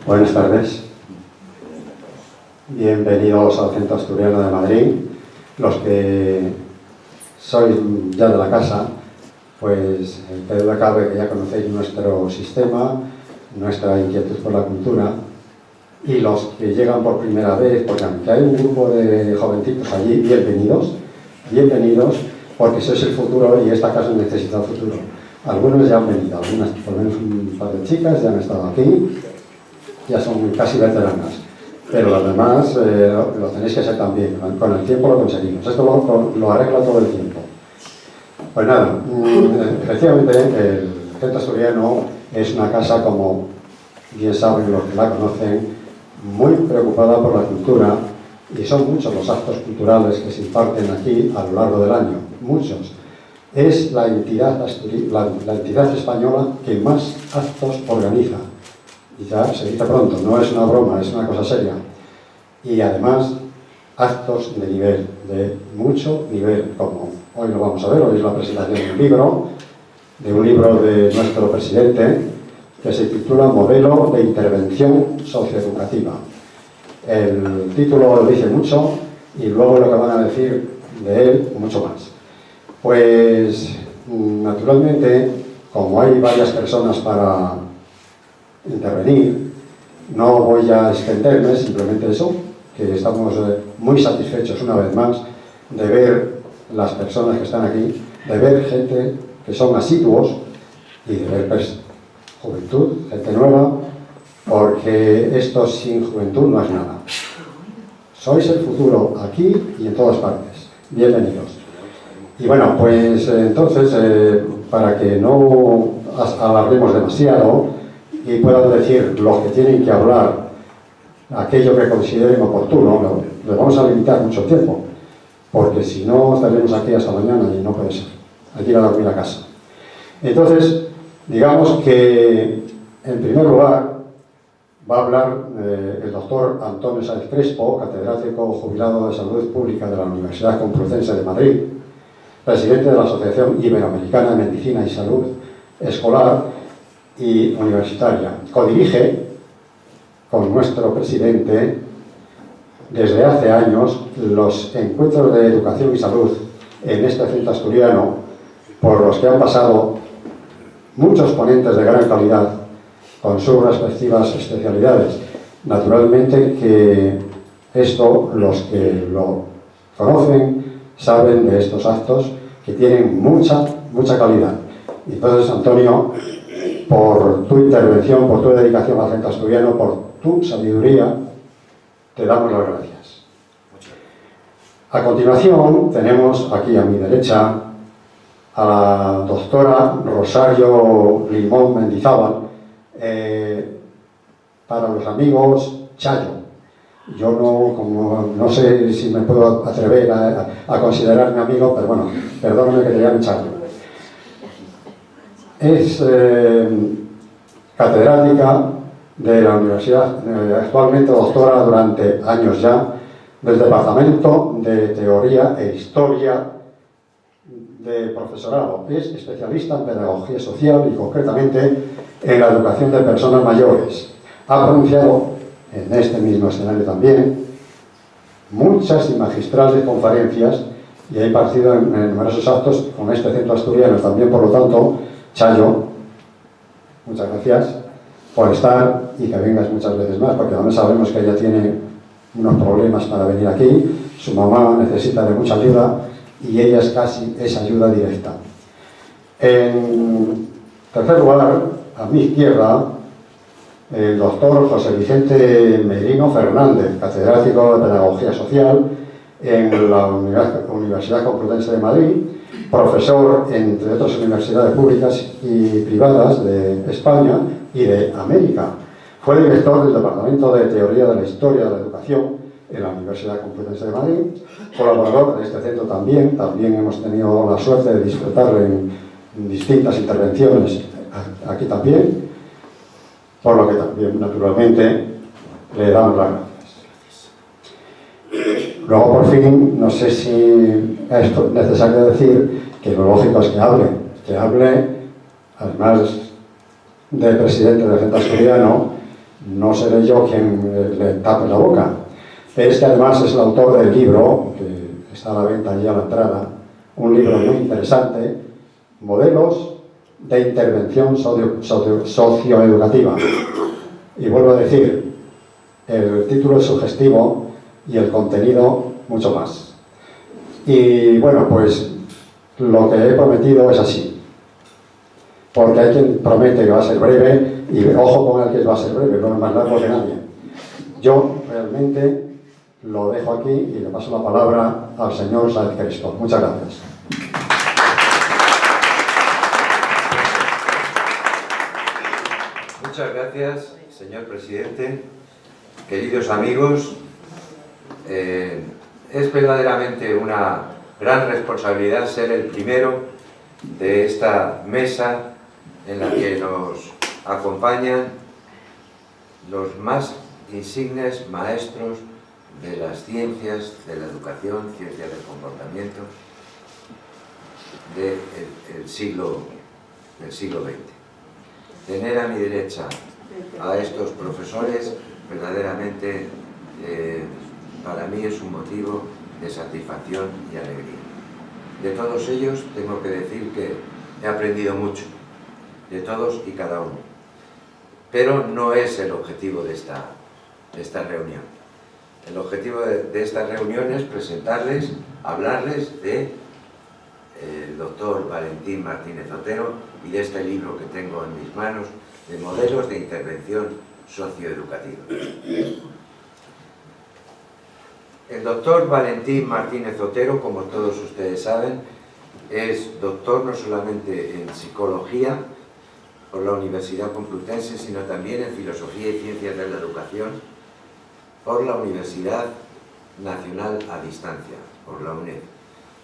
Buenas tardes. Bienvenidos al Centro Asturiano de Madrid. Los que sois ya de la casa, pues que duda cabe que ya conocéis nuestro sistema, nuestra inquietud por la cultura, y los que llegan por primera vez, porque aunque hay un grupo de jovencitos allí, bienvenidos, porque sois el futuro y esta casa necesita el futuro. Algunos ya han venido, algunas, por lo menos un par de chicas ya han estado aquí, ya son casi veteranas, pero los demás lo tenéis que hacer también, con el tiempo lo conseguimos, esto lo arregla todo el tiempo. Pues nada, efectivamente el Centro Asturiano es una casa, como bien saben los que la conocen, muy preocupada por la cultura, y son muchos los actos culturales que se imparten aquí a lo largo del año, muchos. Es la entidad española que más actos organiza. Y ya se dice pronto, no es una broma, es una cosa seria. Y además, actos de nivel, de mucho nivel, como hoy lo vamos a ver. Hoy es la presentación de un libro de nuestro presidente, que se titula Modelo de Intervención Socioeducativa. El título lo dice mucho, y luego lo que van a decir de él, mucho más. Pues, naturalmente, como hay varias personas para intervenir, no voy a extenderme, simplemente eso, que estamos muy satisfechos una vez más de ver las personas que están aquí, de ver gente que son asiduos y de ver juventud, gente nueva, porque esto sin juventud no es nada. Sois el futuro aquí y en todas partes. Bienvenidos. Y bueno, pues entonces, para que no alarguemos demasiado y puedan decir los que tienen que hablar aquello que consideren oportuno, le vamos a limitar mucho tiempo, porque si no estaremos aquí hasta mañana y no puede ser. Hay que ir a dormir a casa. Entonces, digamos que en primer lugar va a hablar el doctor Antonio Sáenz Crespo, catedrático jubilado de Salud Pública de la Universidad Complutense de Madrid, presidente de la Asociación Iberoamericana de Medicina y Salud Escolar y Universitaria. Codirige con nuestro presidente desde hace años los encuentros de educación y salud en este centro asturiano, por los que han pasado muchos ponentes de gran calidad con sus respectivas especialidades. Naturalmente que esto, los que lo conocen, saben de estos actos que tienen mucha calidad. Y entonces, Antonio, por tu intervención, por tu dedicación al centro asturiano, por tu sabiduría, te damos las gracias. A continuación, tenemos aquí a mi derecha a la doctora Rosario Limón Mendizábal, para los amigos, Chayo. Yo no sé si me puedo atrever a considerarme amigo, pero bueno, perdóname que te llame Chayo. Es catedrática de la universidad, actualmente doctora durante años ya, del Departamento de Teoría e Historia de Profesorado. Es especialista en Pedagogía Social y concretamente en la educación de personas mayores. Ha pronunciado en este mismo escenario también muchas y magistrales conferencias y ha impartido en numerosos actos con este centro asturiano también. Por lo tanto, Chayo, muchas gracias por estar y que vengas muchas veces más, porque además sabemos que ella tiene unos problemas para venir aquí, su mamá necesita de mucha ayuda y ella es casi esa ayuda directa. En tercer lugar, a mi izquierda, el doctor José Vicente Merino Fernández, catedrático de Pedagogía Social en la Universidad Complutense de Madrid, profesor entre otras universidades públicas y privadas de España y de América. Fue director del Departamento de Teoría de la Historia de la Educación en la Universidad Complutense de Madrid, colaborador de este centro también hemos tenido la suerte de disfrutar en distintas intervenciones aquí también, por lo que también, naturalmente, le damos las gracias. Luego, por fin, no sé si es necesario decir que lo lógico es que hable, además de presidente del Centro Asturiano, no seré yo quien le tape la boca. Es que además es el autor del libro, que está a la venta allí a la entrada, un libro muy interesante, Modelos de Intervención Socioeducativa. Y vuelvo a decir, el título es sugestivo y el contenido mucho más. Y bueno, pues lo que he prometido es así. Porque hay quien promete que va a ser breve y ojo con el que va a ser breve, no es más largo que nadie. Yo realmente lo dejo aquí y le paso la palabra al señor Sáenz Crespo. Muchas gracias. Muchas gracias, señor presidente. Queridos amigos, es verdaderamente una gran responsabilidad ser el primero de esta mesa en la que nos acompañan los más insignes maestros de las ciencias, de la educación, ciencias del comportamiento del siglo XX. Tener a mi derecha a estos profesores verdaderamente para mí es un motivo de satisfacción y alegría. De todos ellos tengo que decir que he aprendido mucho, de todos y cada uno. Pero no es el objetivo de esta reunión. El objetivo de esta reunión es presentarles, hablarles de el doctor Valentín Martínez Otero y de este libro que tengo en mis manos, de Modelos de Intervención Socioeducativa. El doctor Valentín Martínez Otero, como todos ustedes saben, es doctor no solamente en psicología por la Universidad Complutense, sino también en filosofía y ciencias de la educación por la Universidad Nacional a Distancia, por la UNED,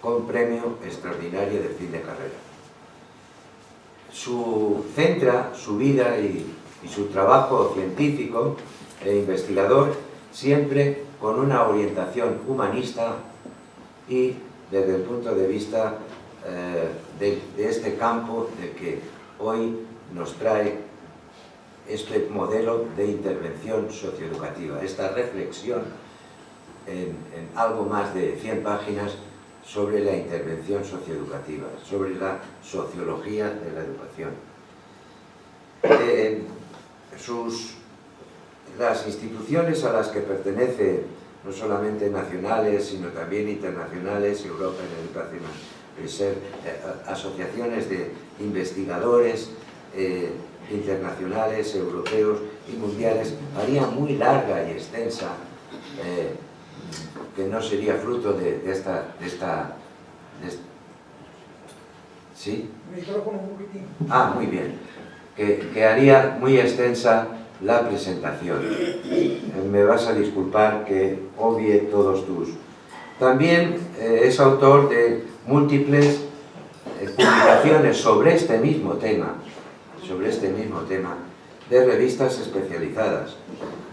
con premio extraordinario de fin de carrera. Centra su vida y su trabajo científico e investigador siempre con una orientación humanista y desde el punto de vista de este campo de que hoy nos trae este modelo de intervención socioeducativa, esta reflexión en algo más de 100 páginas sobre la intervención socioeducativa, sobre la sociología de la educación. Las instituciones a las que pertenece, no solamente nacionales, sino también internacionales, European Educational Research, asociaciones de investigadores internacionales, europeos y mundiales, haría muy larga y extensa, que no sería fruto de esta ¿sí? Micrófono un poquitín. Ah, muy bien. Que haría muy extensa la presentación. Me vas a disculpar que obvie todos tus. También es autor de múltiples publicaciones sobre este mismo tema, de revistas especializadas,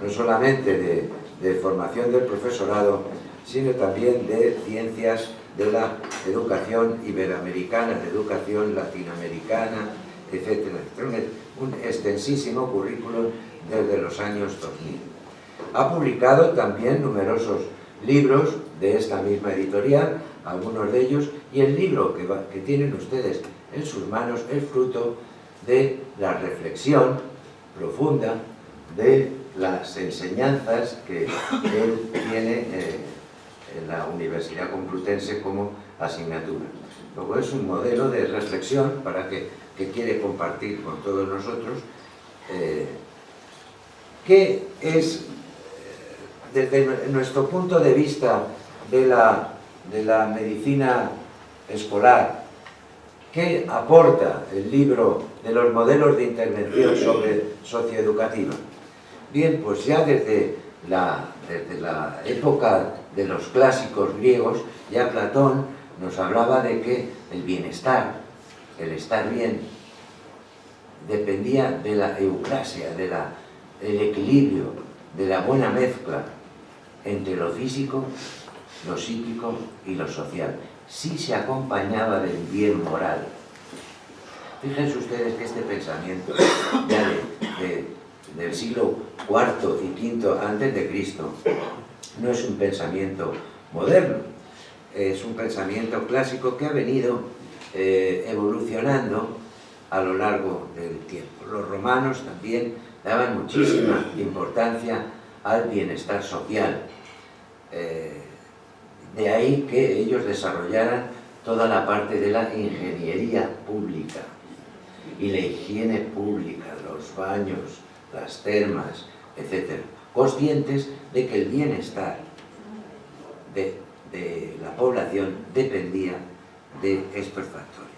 no solamente de formación del profesorado, sino también de ciencias de la educación iberoamericana, de educación latinoamericana, etcétera, etcétera. Un extensísimo currículum desde los años 2000. Ha publicado también numerosos libros de esta misma editorial, algunos de ellos, y el libro que tienen ustedes en sus manos es fruto de la reflexión profunda de las enseñanzas que él tiene en la Universidad Complutense como asignatura. Luego es un modelo de reflexión que quiere compartir con todos nosotros, que es, desde nuestro punto de vista de la medicina escolar, ¿qué aporta el libro de los modelos de intervención socioeducativa? Bien, pues ya desde la época de los clásicos griegos, ya Platón nos hablaba de que el bienestar, el estar bien, dependía de la eucrasia, del equilibrio, de la buena mezcla entre lo físico, lo psíquico y lo social, si se acompañaba del bien moral. Fíjense ustedes que este pensamiento ya de del siglo IV y V antes de Cristo, no es un pensamiento moderno, es un pensamiento clásico que ha venido evolucionando a lo largo del tiempo. Los romanos también daban muchísima importancia al bienestar social. De ahí que ellos desarrollaran toda la parte de la ingeniería pública y la higiene pública, los baños, las termas, etc. Conscientes de que el bienestar de la población dependía de estos factores.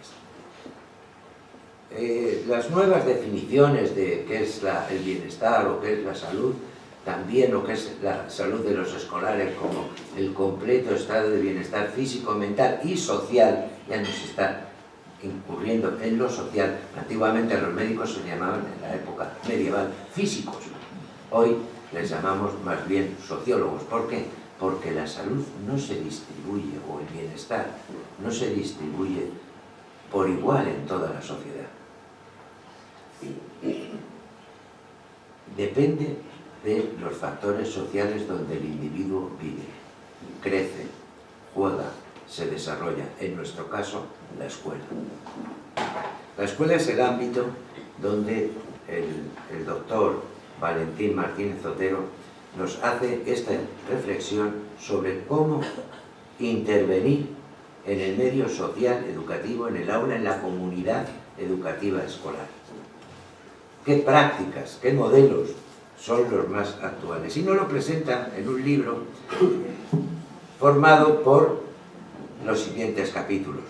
Las nuevas definiciones de qué es el bienestar o qué es la salud, también lo que es la salud de los escolares como el completo estado de bienestar físico, mental y social, ya nos está incurriendo en lo social. Antiguamente a los médicos se llamaban, en la época medieval, físicos. Hoy les llamamos más bien sociólogos. ¿Por qué? Porque la salud no se distribuye, o el bienestar no se distribuye por igual en toda la sociedad. Depende de los factores sociales donde el individuo vive, crece, juega, se desarrolla. En nuestro caso, la escuela. La escuela es el ámbito donde el doctor Valentín Martínez Otero nos hace esta reflexión sobre cómo intervenir en el medio social, educativo, en el aula, en la comunidad educativa escolar. ¿Qué prácticas, qué modelos son los más actuales? Y nos lo presenta en un libro formado por los siguientes capítulos: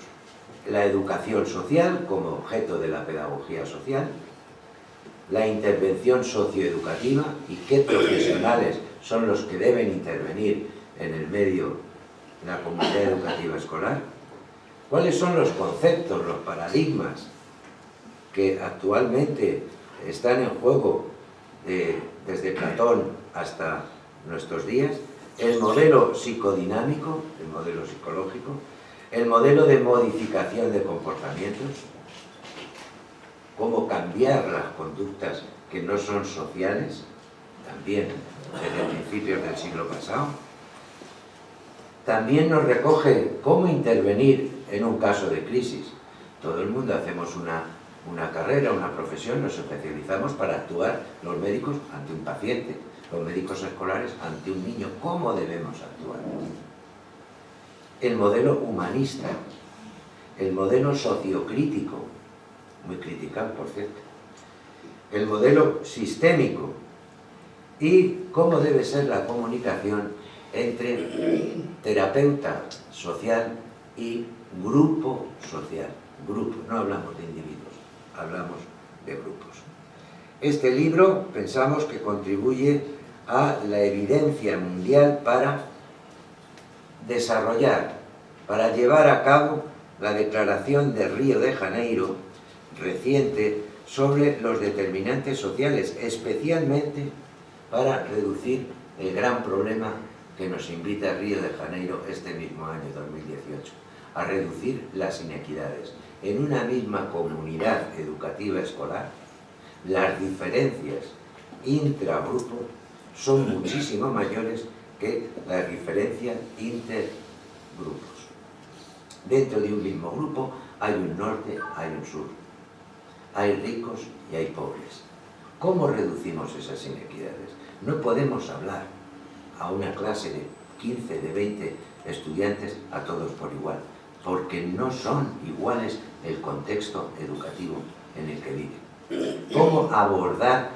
la educación social como objeto de la pedagogía social, la intervención socioeducativa y qué profesionales son los que deben intervenir en el medio, en la comunidad educativa escolar, cuáles son los conceptos, los paradigmas que actualmente están en juego desde Platón hasta nuestros días, el modelo psicodinámico, el modelo psicológico, el modelo de modificación de comportamientos, cómo cambiar las conductas que no son sociales, también desde principios del siglo pasado. También nos recoge cómo intervenir en un caso de crisis. Todo el mundo hacemos una carrera, una profesión, nos especializamos para actuar los médicos ante un paciente, los médicos escolares ante un niño. ¿Cómo debemos actuar? El modelo humanista, el modelo sociocrítico, muy criticado por cierto, el modelo sistémico y cómo debe ser la comunicación entre terapeuta social y grupo social. Grupo, no hablamos de individuos, hablamos de grupos. Este libro pensamos que contribuye a la evidencia mundial para desarrollar, para llevar a cabo la Declaración de Río de Janeiro reciente sobre los determinantes sociales, especialmente para reducir el gran problema que nos invita Río de Janeiro este mismo año 2018, a reducir las inequidades. En una misma comunidad educativa escolar, las diferencias intragrupo son muchísimo mayores que las diferencias intergrupos. Dentro de un mismo grupo hay un norte, hay un sur, hay ricos y hay pobres. ¿Cómo reducimos esas inequidades? No podemos hablar a una clase de 15, de 20 estudiantes a todos por igual, porque no son iguales el contexto educativo en el que viven. ¿Cómo abordar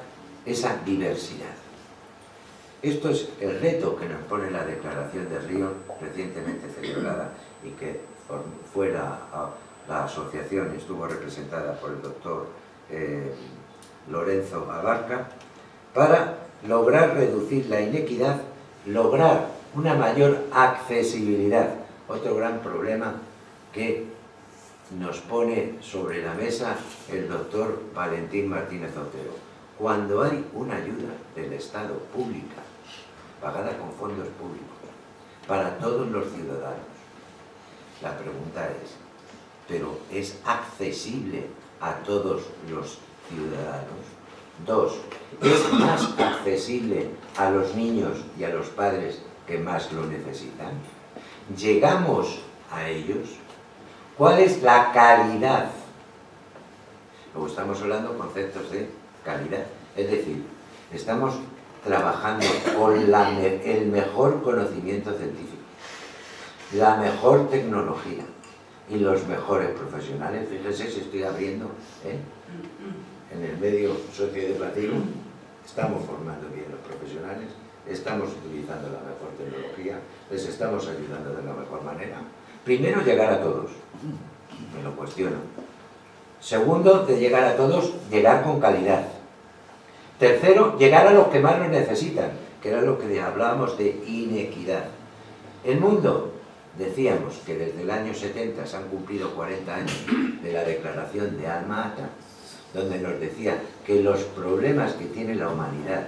esa diversidad? Esto es el reto que nos pone la Declaración de Río, recientemente celebrada, y que fue la asociación, estuvo representada por el doctor Lorenzo Abarca, para lograr reducir la inequidad, lograr una mayor accesibilidad. Otro gran problema que nos pone sobre la mesa el doctor Valentín Martínez Otero. Cuando hay una ayuda del Estado pública, pagada con fondos públicos, para todos los ciudadanos, la pregunta es, ¿pero es accesible a todos los ciudadanos? Dos, ¿es más accesible a los niños y a los padres que más lo necesitan? ¿Llegamos a ellos? ¿Cuál es la calidad? Luego estamos hablando de conceptos de calidad. Es decir, estamos trabajando con el mejor conocimiento científico, la mejor tecnología y los mejores profesionales. Fíjense si estoy abriendo en el medio socioeducativo. Estamos formando bien los profesionales, estamos utilizando la mejor tecnología, les estamos ayudando de la mejor manera. Primero, llegar a todos, me lo cuestiono. Segundo, de llegar a todos, llegar con calidad. Tercero, llegar a los que más lo necesitan, que era lo que hablábamos de inequidad. El mundo, decíamos que desde el año 70 se han cumplido 40 años de la declaración de Alma-Ata, donde nos decía que los problemas que tiene la humanidad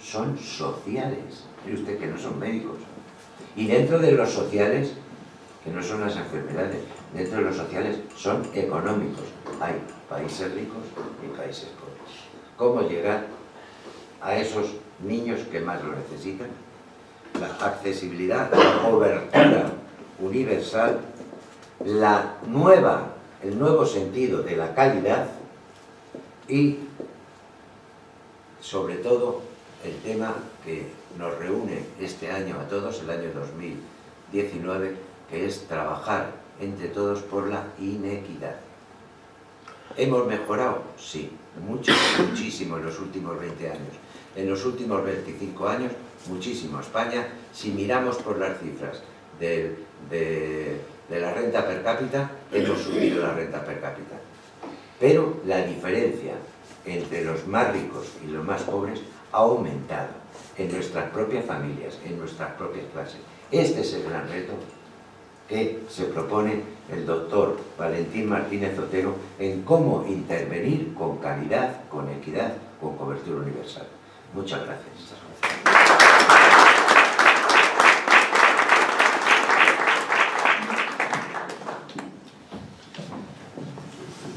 son sociales. Mire usted que no son médicos. Y dentro de los sociales, que no son las enfermedades, dentro de los sociales son económicos. Hay países ricos y países pobres. ¿Cómo llegar a esos niños que más lo necesitan? La accesibilidad, la cobertura universal, el nuevo sentido de la calidad y, sobre todo, el tema que nos reúne este año a todos, el año 2019, que es trabajar entre todos por la inequidad. ¿Hemos mejorado? Sí, muchísimo en los últimos 20 años. En los últimos 25 años, muchísimo. España, si miramos por las cifras de la renta per cápita, hemos subido la renta per cápita. Pero la diferencia entre los más ricos y los más pobres ha aumentado en nuestras propias familias, en nuestras propias clases. Este es el gran reto que se propone el doctor Valentín Martínez Otero en cómo intervenir con calidad, con equidad, con cobertura universal. Muchas gracias.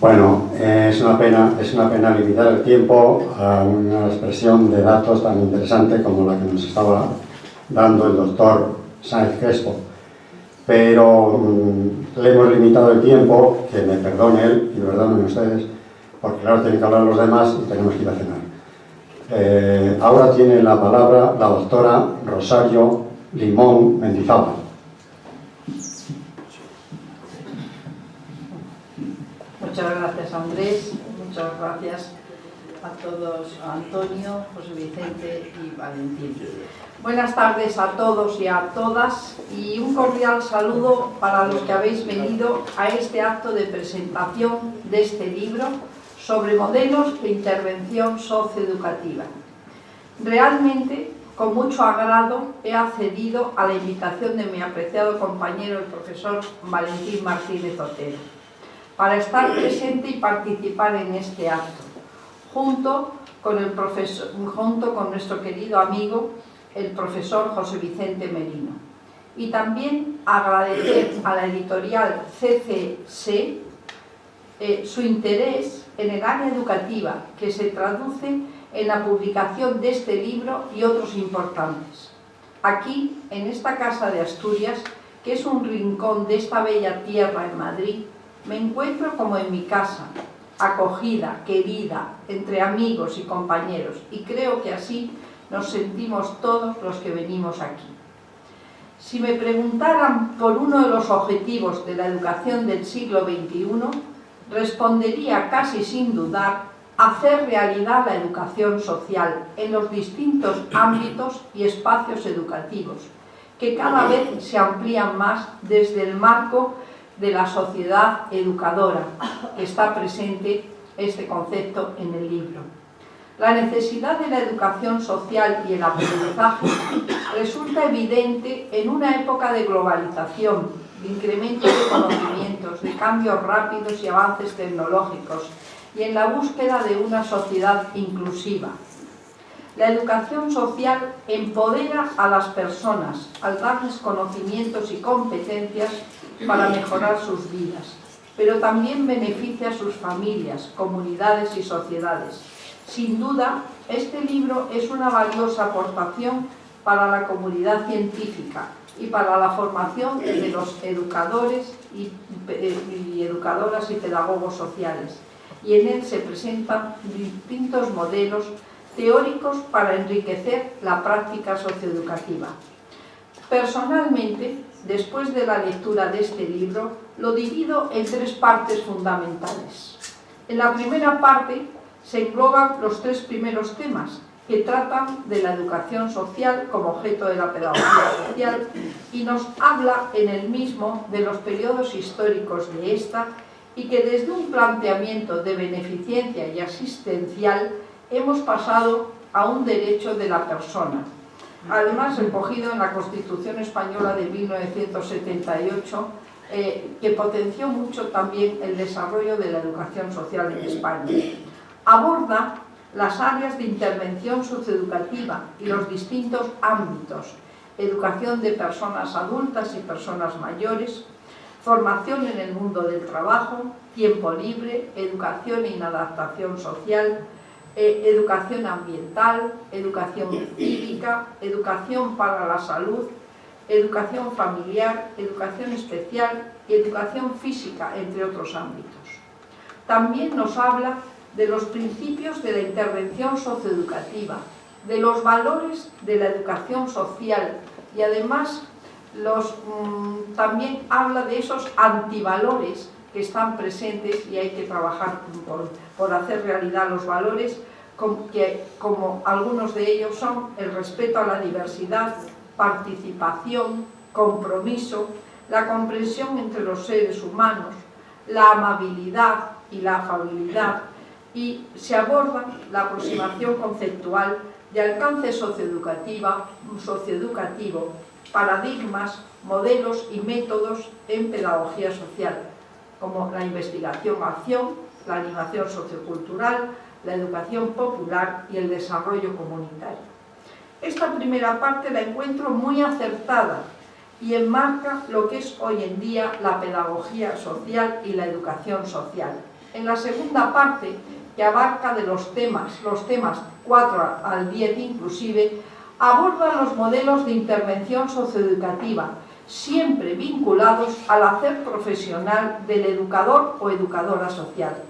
Bueno, es una pena limitar el tiempo a una expresión de datos tan interesante como la que nos estaba dando el doctor Sáenz Crespo. Pero le hemos limitado el tiempo, que me perdone él y me perdonen ustedes, porque claro, tienen que hablar los demás y tenemos que ir a cenar. Ahora tiene la palabra la doctora Rosario Limón Mendizábal. Muchas gracias, Andrés, muchas gracias a todos, a Antonio, José Vicente y Valentín. Buenas tardes a todos y a todas y un cordial saludo para los que habéis venido a este acto de presentación de este libro sobre modelos de intervención socioeducativa. Realmente, con mucho agrado, he accedido a la invitación de mi apreciado compañero, el profesor Valentín Martínez Otero, para estar presente y participar en este acto, junto con nuestro querido amigo, el profesor José Vicente Merino. Y también agradecer a la editorial CCC su interés en el área educativa, que se traduce en la publicación de este libro y otros importantes. Aquí, en esta Casa de Asturias, que es un rincón de esta bella tierra en Madrid, me encuentro como en mi casa, acogida, querida, entre amigos y compañeros, y creo que así nos sentimos todos los que venimos aquí. Si me preguntaran por uno de los objetivos de la educación del siglo XXI, respondería casi sin dudar: hacer realidad la educación social en los distintos ámbitos y espacios educativos, que cada vez se amplían más desde el marco de la sociedad educadora, que está presente este concepto en el libro. La necesidad de la educación social y el aprendizaje resulta evidente en una época de globalización, de incremento de conocimientos, de cambios rápidos y avances tecnológicos, y en la búsqueda de una sociedad inclusiva. La educación social empodera a las personas al darles conocimientos y competencias para mejorar sus vidas, pero también beneficia a sus familias, comunidades y sociedades, Sin duda, este libro es una valiosa aportación para la comunidad científica y para la formación de los educadores y educadoras y pedagogos sociales. Y en él se presentan distintos modelos teóricos para enriquecer la práctica socioeducativa. Personalmente, después de la lectura de este libro, lo divido en 3 partes fundamentales. En la primera parte se engloban los 3 primeros temas, que tratan de la educación social como objeto de la pedagogía social y nos habla en el mismo de los periodos históricos de esta y que desde un planteamiento de beneficencia y asistencial hemos pasado a un derecho de la persona, además recogido en la Constitución Española de 1978, que potenció mucho también el desarrollo de la educación social en España. Aborda las áreas de intervención socioeducativa y los distintos ámbitos: educación de personas adultas y personas mayores, formación en el mundo del trabajo, tiempo libre, educación en adaptación social, educación ambiental, educación cívica, educación para la salud, educación familiar, educación especial y educación física, entre otros ámbitos. También nos habla de los principios de la intervención socioeducativa, de los valores de la educación social y además también habla de esos antivalores que están presentes y hay que trabajar por hacer realidad los valores, como algunos de ellos son el respeto a la diversidad, participación, compromiso, la comprensión entre los seres humanos, la amabilidad y la afabilidad, y se aborda la aproximación conceptual de alcance socioeducativo, paradigmas, modelos y métodos en pedagogía social, como la investigación-acción, la animación sociocultural, la educación popular y el desarrollo comunitario. Esta primera parte la encuentro muy acertada y enmarca lo que es hoy en día la pedagogía social y la educación social. En la segunda parte, que abarca de los temas 4 al 10 inclusive, aborda los modelos de intervención socioeducativa, siempre vinculados al hacer profesional del educador o educadora social.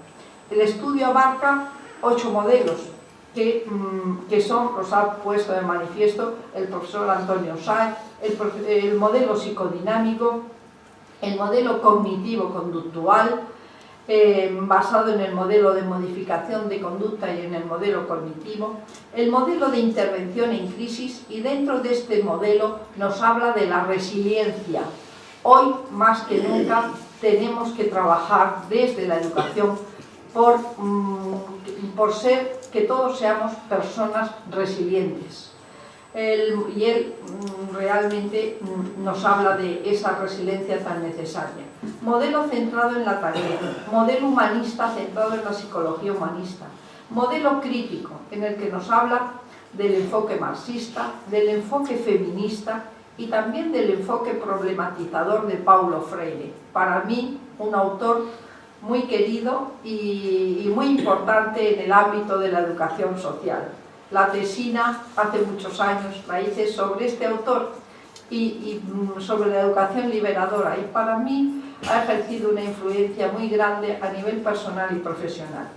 El estudio abarca 8 modelos, que los ha puesto de manifiesto el profesor Antonio Sáez: el modelo psicodinámico, el modelo cognitivo-conductual, basado en el modelo de modificación de conducta y en el modelo cognitivo, el modelo de intervención en crisis, y dentro de este modelo nos habla de la resiliencia. Hoy, más que nunca, tenemos que trabajar desde la educación por ser que todos seamos personas resilientes. Y él realmente nos habla de esa resiliencia tan necesaria. Modelo centrado en la tarea, modelo humanista centrado en la psicología humanista, modelo crítico en el que nos habla del enfoque marxista, del enfoque feminista y también del enfoque problematizador de Paulo Freire. Para mí, un autor muy querido y muy importante en el ámbito de la educación social. La tesina, hace muchos años, la hice sobre este autor y sobre la educación liberadora, y para mí ha ejercido una influencia muy grande a nivel personal y profesional.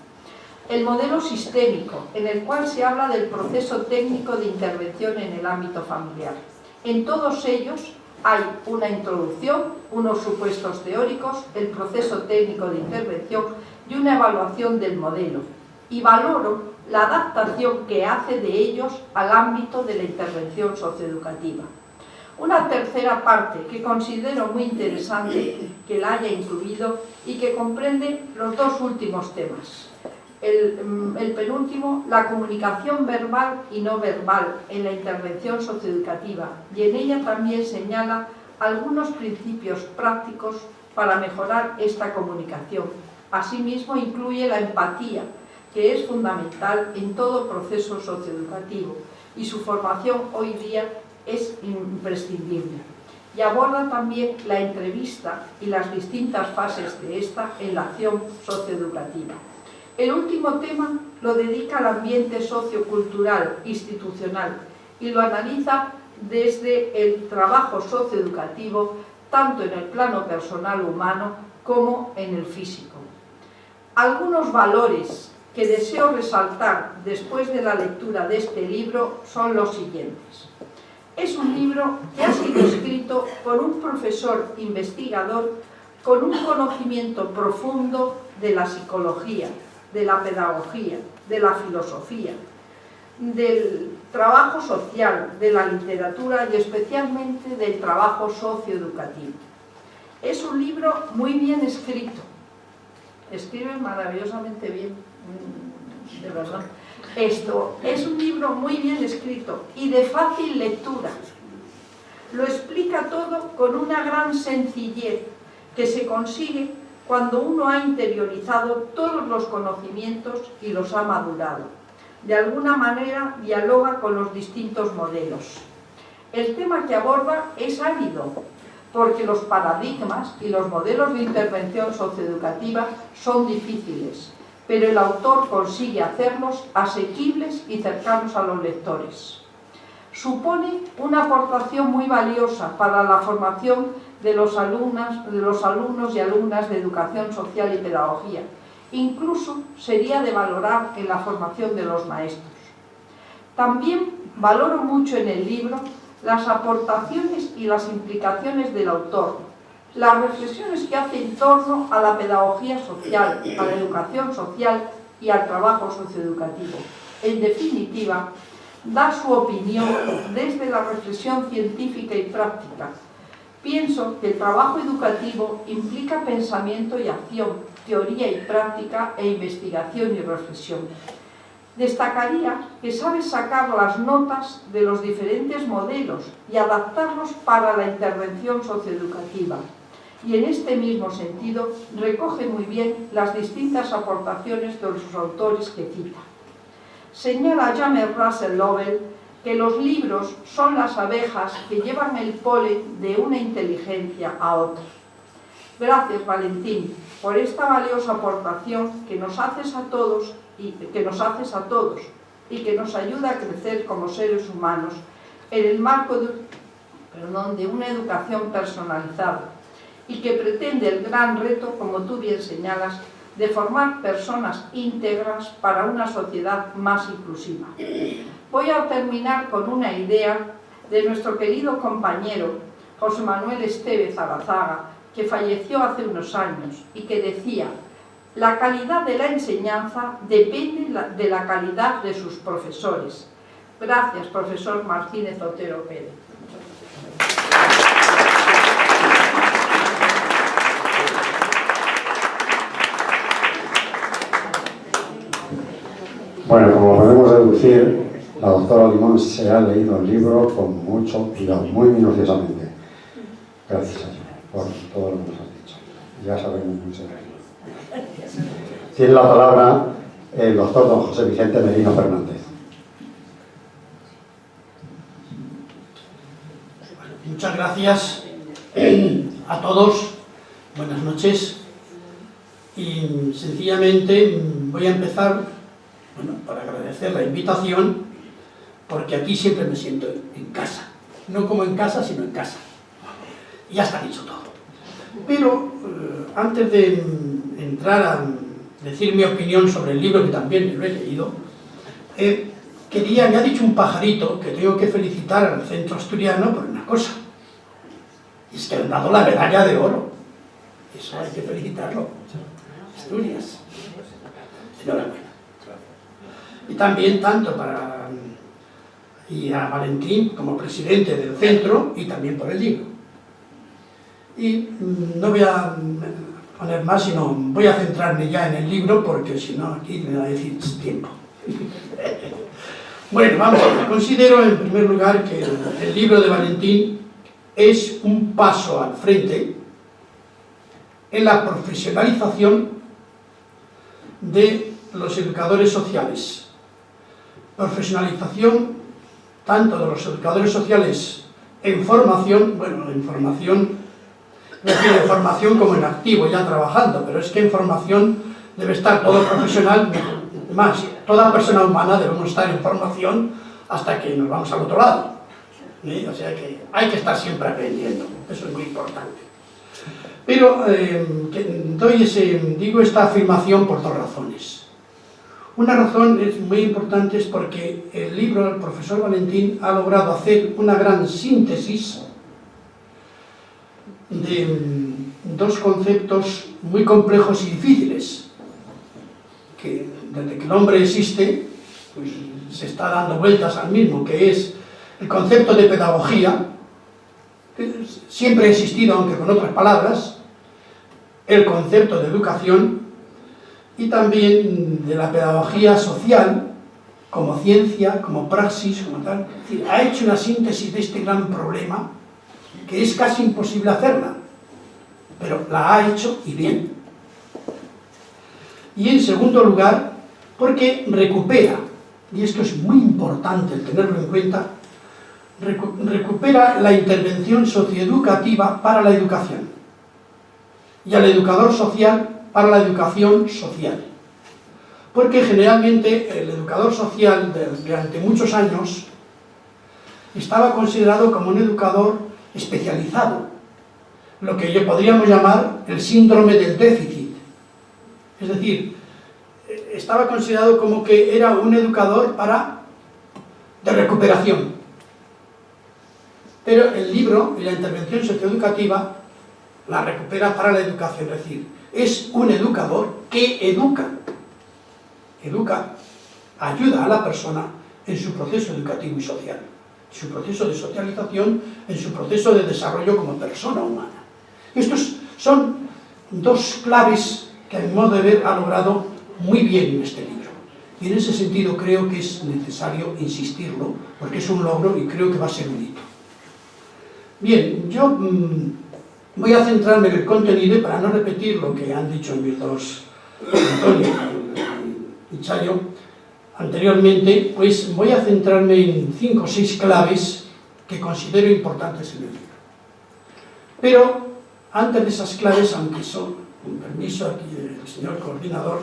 El modelo sistémico, en el cual se habla del proceso técnico de intervención en el ámbito familiar. En todos ellos hay una introducción, unos supuestos teóricos, el proceso técnico de intervención y una evaluación del modelo. Y valoro la adaptación que hace de ellos al ámbito de la intervención socioeducativa. Una tercera parte que considero muy interesante que la haya incluido y que comprende los 2 últimos temas. El penúltimo, la comunicación verbal y no verbal en la intervención socioeducativa, y en ella también señala algunos principios prácticos para mejorar esta comunicación. Asimismo, incluye la empatía, que es fundamental en todo proceso socioeducativo, y su formación hoy día es imprescindible. Y aborda también la entrevista y las distintas fases de esta en la acción socioeducativa. El último tema lo dedica al ambiente sociocultural, institucional, y lo analiza desde el trabajo socioeducativo, tanto en el plano personal humano como en el físico. Algunos valores que deseo resaltar después de la lectura de este libro son los siguientes. Es un libro que ha sido escrito por un profesor investigador con un conocimiento profundo de la psicología, de la pedagogía, de la filosofía, del trabajo social, de la literatura y especialmente del trabajo socioeducativo. Es un libro muy bien escrito. Escribe maravillosamente bien, de verdad. Esto es un libro muy bien escrito y de fácil lectura. Lo explica todo con una gran sencillez que se consigue cuando uno ha interiorizado todos los conocimientos y los ha madurado. De alguna manera dialoga con los distintos modelos. El tema que aborda es árido, porque los paradigmas y los modelos de intervención socioeducativa son difíciles, pero el autor consigue hacerlos asequibles y cercanos a los lectores. Supone una aportación muy valiosa para la formación de los alumnos y alumnas de educación social y pedagogía. Incluso sería de valorar en la formación de los maestros. También valoro mucho en el libro las aportaciones y las implicaciones del autor, las reflexiones que hace en torno a la pedagogía social, a la educación social y al trabajo socioeducativo. En definitiva, da su opinión desde la reflexión científica y práctica. Pienso que el trabajo educativo implica pensamiento y acción, teoría y práctica e investigación y reflexión. Destacaría que sabe sacar las notas de los diferentes modelos y adaptarlos para la intervención socioeducativa. Y en este mismo sentido recoge muy bien las distintas aportaciones de sus autores que cita. Señala James Russell Lowell que los libros son las abejas que llevan el polen de una inteligencia a otra. Gracias, Valentín, por esta valiosa aportación que nos haces a todos y que nos ayuda a crecer como seres humanos en el marco de una educación personalizada y que pretende el gran reto, como tú bien señalas, de formar personas íntegras para una sociedad más inclusiva. Voy a terminar con una idea de nuestro querido compañero José Manuel Estevez Arazaga, que falleció hace unos años y que decía: la calidad de la enseñanza depende de la calidad de sus profesores. Gracias, profesor Martínez Otero Pérez. Bueno, como podemos deducir, la doctora Limón se ha leído el libro con mucho cuidado, muy minuciosamente. Gracias a ella por todo lo que nos has dicho. Ya sabemos mucho de ello. Tiene la palabra el doctor don José Vicente Merino Fernández. Muchas gracias a todos. Buenas noches. Y sencillamente voy a empezar por agradecer la invitación, porque aquí siempre me siento en casa. No como en casa, sino en casa. Y ya está dicho todo. Pero antes de entrar a decir mi opinión sobre el libro, que también lo he leído, me ha dicho un pajarito que tengo que felicitar al Centro Asturiano por una cosa. Y es que le han dado la medalla de oro. Eso hay que felicitarlo. Asturias. Enhorabuena. Y también tanto a Valentín como presidente del centro, y también por el libro. Y no voy a poner más, sino voy a centrarme ya en el libro, porque si no aquí me va a decir tiempo. Bueno, vamos a ver. Considero en primer lugar que el libro de Valentín es un paso al frente en la profesionalización de los educadores sociales. Profesionalización tanto de los educadores sociales en formación, en formación, no quiero en formación como en activo, ya trabajando, pero es que en formación debe estar todo profesional, más, toda persona humana debemos estar en formación hasta que nos vamos al otro lado. O sea que hay que estar siempre aprendiendo, eso es muy importante. Pero digo esta afirmación por dos razones. Una razón es muy importante, es porque el libro del profesor Valentín ha logrado hacer una gran síntesis de dos conceptos muy complejos y difíciles, que desde que el hombre existe, pues se está dando vueltas al mismo, que es el concepto de pedagogía, que siempre ha existido, aunque con otras palabras, el concepto de educación, y también de la pedagogía social, como ciencia, como praxis, como tal. Es decir, ha hecho una síntesis de este gran problema, que es casi imposible hacerla, pero la ha hecho y bien. Y en segundo lugar, porque recupera, y esto es muy importante el tenerlo en cuenta, recupera la intervención socioeducativa para la educación y al educador social para la educación social. Porque generalmente el educador social durante muchos años estaba considerado como un educador especializado, lo que podríamos llamar el síndrome del déficit. Es decir, estaba considerado como que era un educador de recuperación. Pero el libro y la intervención socioeducativa la recupera para la educación, es decir, es un educador que educa, ayuda a la persona en su proceso educativo y social, en su proceso de socialización, en su proceso de desarrollo como persona humana. Estos son dos claves que a mi modo de ver ha logrado muy bien en este libro. Y en ese sentido creo que es necesario insistirlo, porque es un logro y creo que va a ser un hito. Bien, yo voy a centrarme en el contenido y para no repetir lo que han dicho mis dos, Antonio y Chayo, anteriormente, pues voy a centrarme en 5 o 6 claves que considero importantes en el libro. Pero antes de esas claves, aunque son, con permiso aquí del señor coordinador,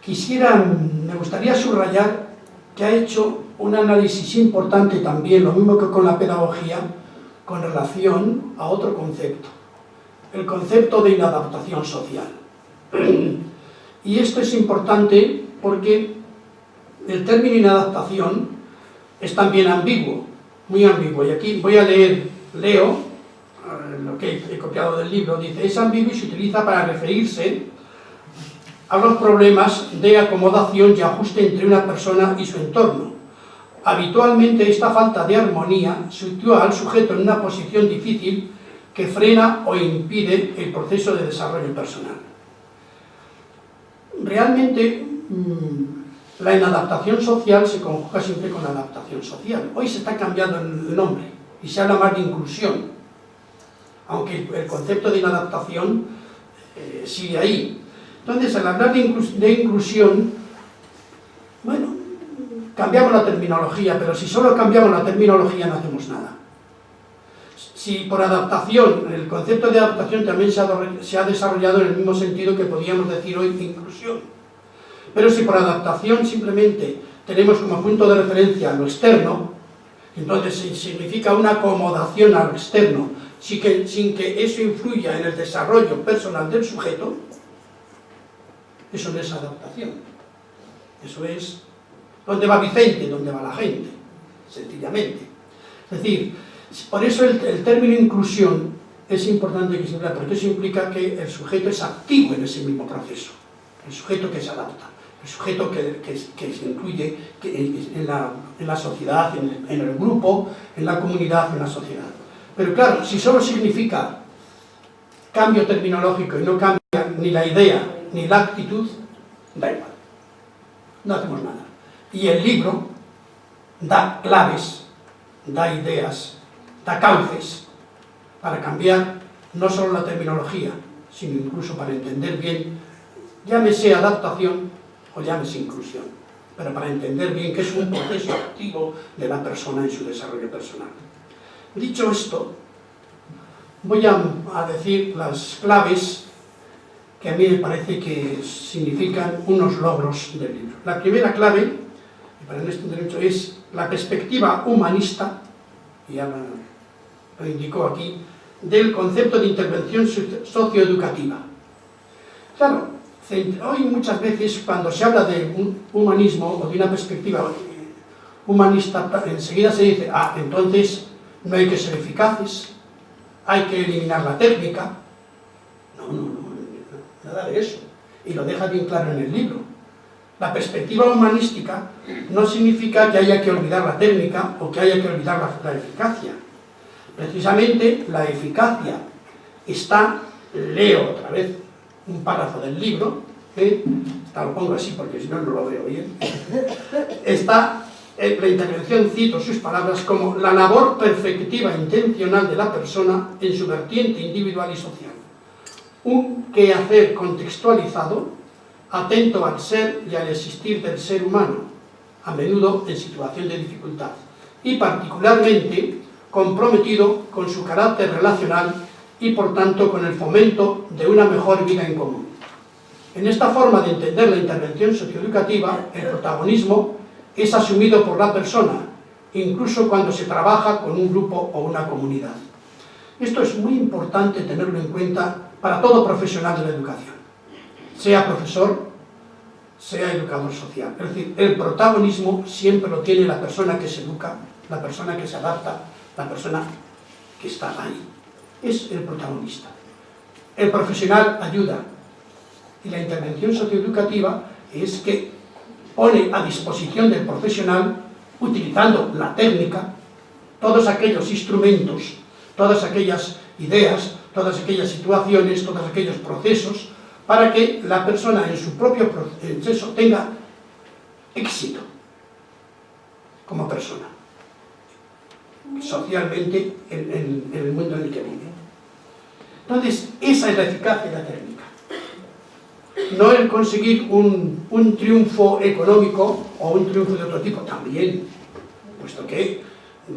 me gustaría subrayar que ha hecho un análisis importante también, lo mismo que con la pedagogía, con relación a otro concepto, el concepto de inadaptación social. Y esto es importante porque el término inadaptación es también ambiguo, muy ambiguo, y aquí leo lo que he copiado del libro, dice, es ambiguo y se utiliza para referirse a los problemas de acomodación y ajuste entre una persona y su entorno. Habitualmente esta falta de armonía sitúa al sujeto en una posición difícil que frena o impide el proceso de desarrollo personal. Realmente la inadaptación social se conjuga siempre con la adaptación social. Hoy se está cambiando el nombre y se habla más de inclusión, aunque el concepto de inadaptación sigue ahí. Entonces, al hablar de inclusión, bueno, cambiamos la terminología, pero si solo cambiamos la terminología no hacemos nada. Si por adaptación, el concepto de adaptación también se ha desarrollado en el mismo sentido que podríamos decir hoy de inclusión. Pero si por adaptación simplemente tenemos como punto de referencia lo externo, entonces significa una acomodación al externo, sin que eso influya en el desarrollo personal del sujeto, eso no es adaptación. Eso es ¿dónde va Vicente? ¿Dónde va la gente? Sencillamente. Es decir, por eso el término inclusión es importante que se vea, porque eso implica que el sujeto es activo en ese mismo proceso, el sujeto que se adapta, el sujeto que se incluye en la sociedad, en el grupo, en la comunidad, en la sociedad. Pero claro, si solo significa cambio terminológico y no cambia ni la idea ni la actitud, da igual, no hacemos nada. Y el libro da claves, da ideas, da cauces para cambiar no solo la terminología, sino incluso para entender bien, llámese adaptación o llámese inclusión, pero para entender bien que es un proceso activo de la persona en su desarrollo personal. Dicho esto, voy a decir las claves que a mí me parece que significan unos logros del libro. La primera clave, para nuestro derecho, es la perspectiva humanista, y ya lo indicó aquí, del concepto de intervención socioeducativa. Claro, hoy muchas veces cuando se habla de un humanismo o de una perspectiva humanista, enseguida se dice, entonces no hay que ser eficaces, hay que eliminar la técnica. No, nada de eso. Y lo deja bien claro en el libro. La perspectiva humanística no significa que haya que olvidar la técnica o que haya que olvidar la eficacia. Precisamente la eficacia está, leo otra vez un párrafo del libro, lo pongo así porque si no, no lo veo bien, está la intervención, cito sus palabras, como la labor perfectiva intencional de la persona en su vertiente individual y social. Un quehacer contextualizado, atento al ser y al existir del ser humano, a menudo en situación de dificultad, y particularmente comprometido con su carácter relacional y por tanto con el fomento de una mejor vida en común. En esta forma de entender la intervención socioeducativa, el protagonismo es asumido por la persona, incluso cuando se trabaja con un grupo o una comunidad. Esto es muy importante tenerlo en cuenta para todo profesional de la educación, sea profesor, sea educador social. Es decir, el protagonismo siempre lo tiene la persona que se educa, la persona que se adapta, la persona que está ahí. Es el protagonista. El profesional ayuda, y la intervención socioeducativa es que pone a disposición del profesional, utilizando la técnica, todos aquellos instrumentos, todas aquellas ideas, todas aquellas situaciones, todos aquellos procesos, para que la persona en su propio proceso tenga éxito como persona, socialmente en el mundo en el que vive. Entonces, esa es la eficacia de la técnica. No el conseguir un triunfo económico o un triunfo de otro tipo, también, puesto que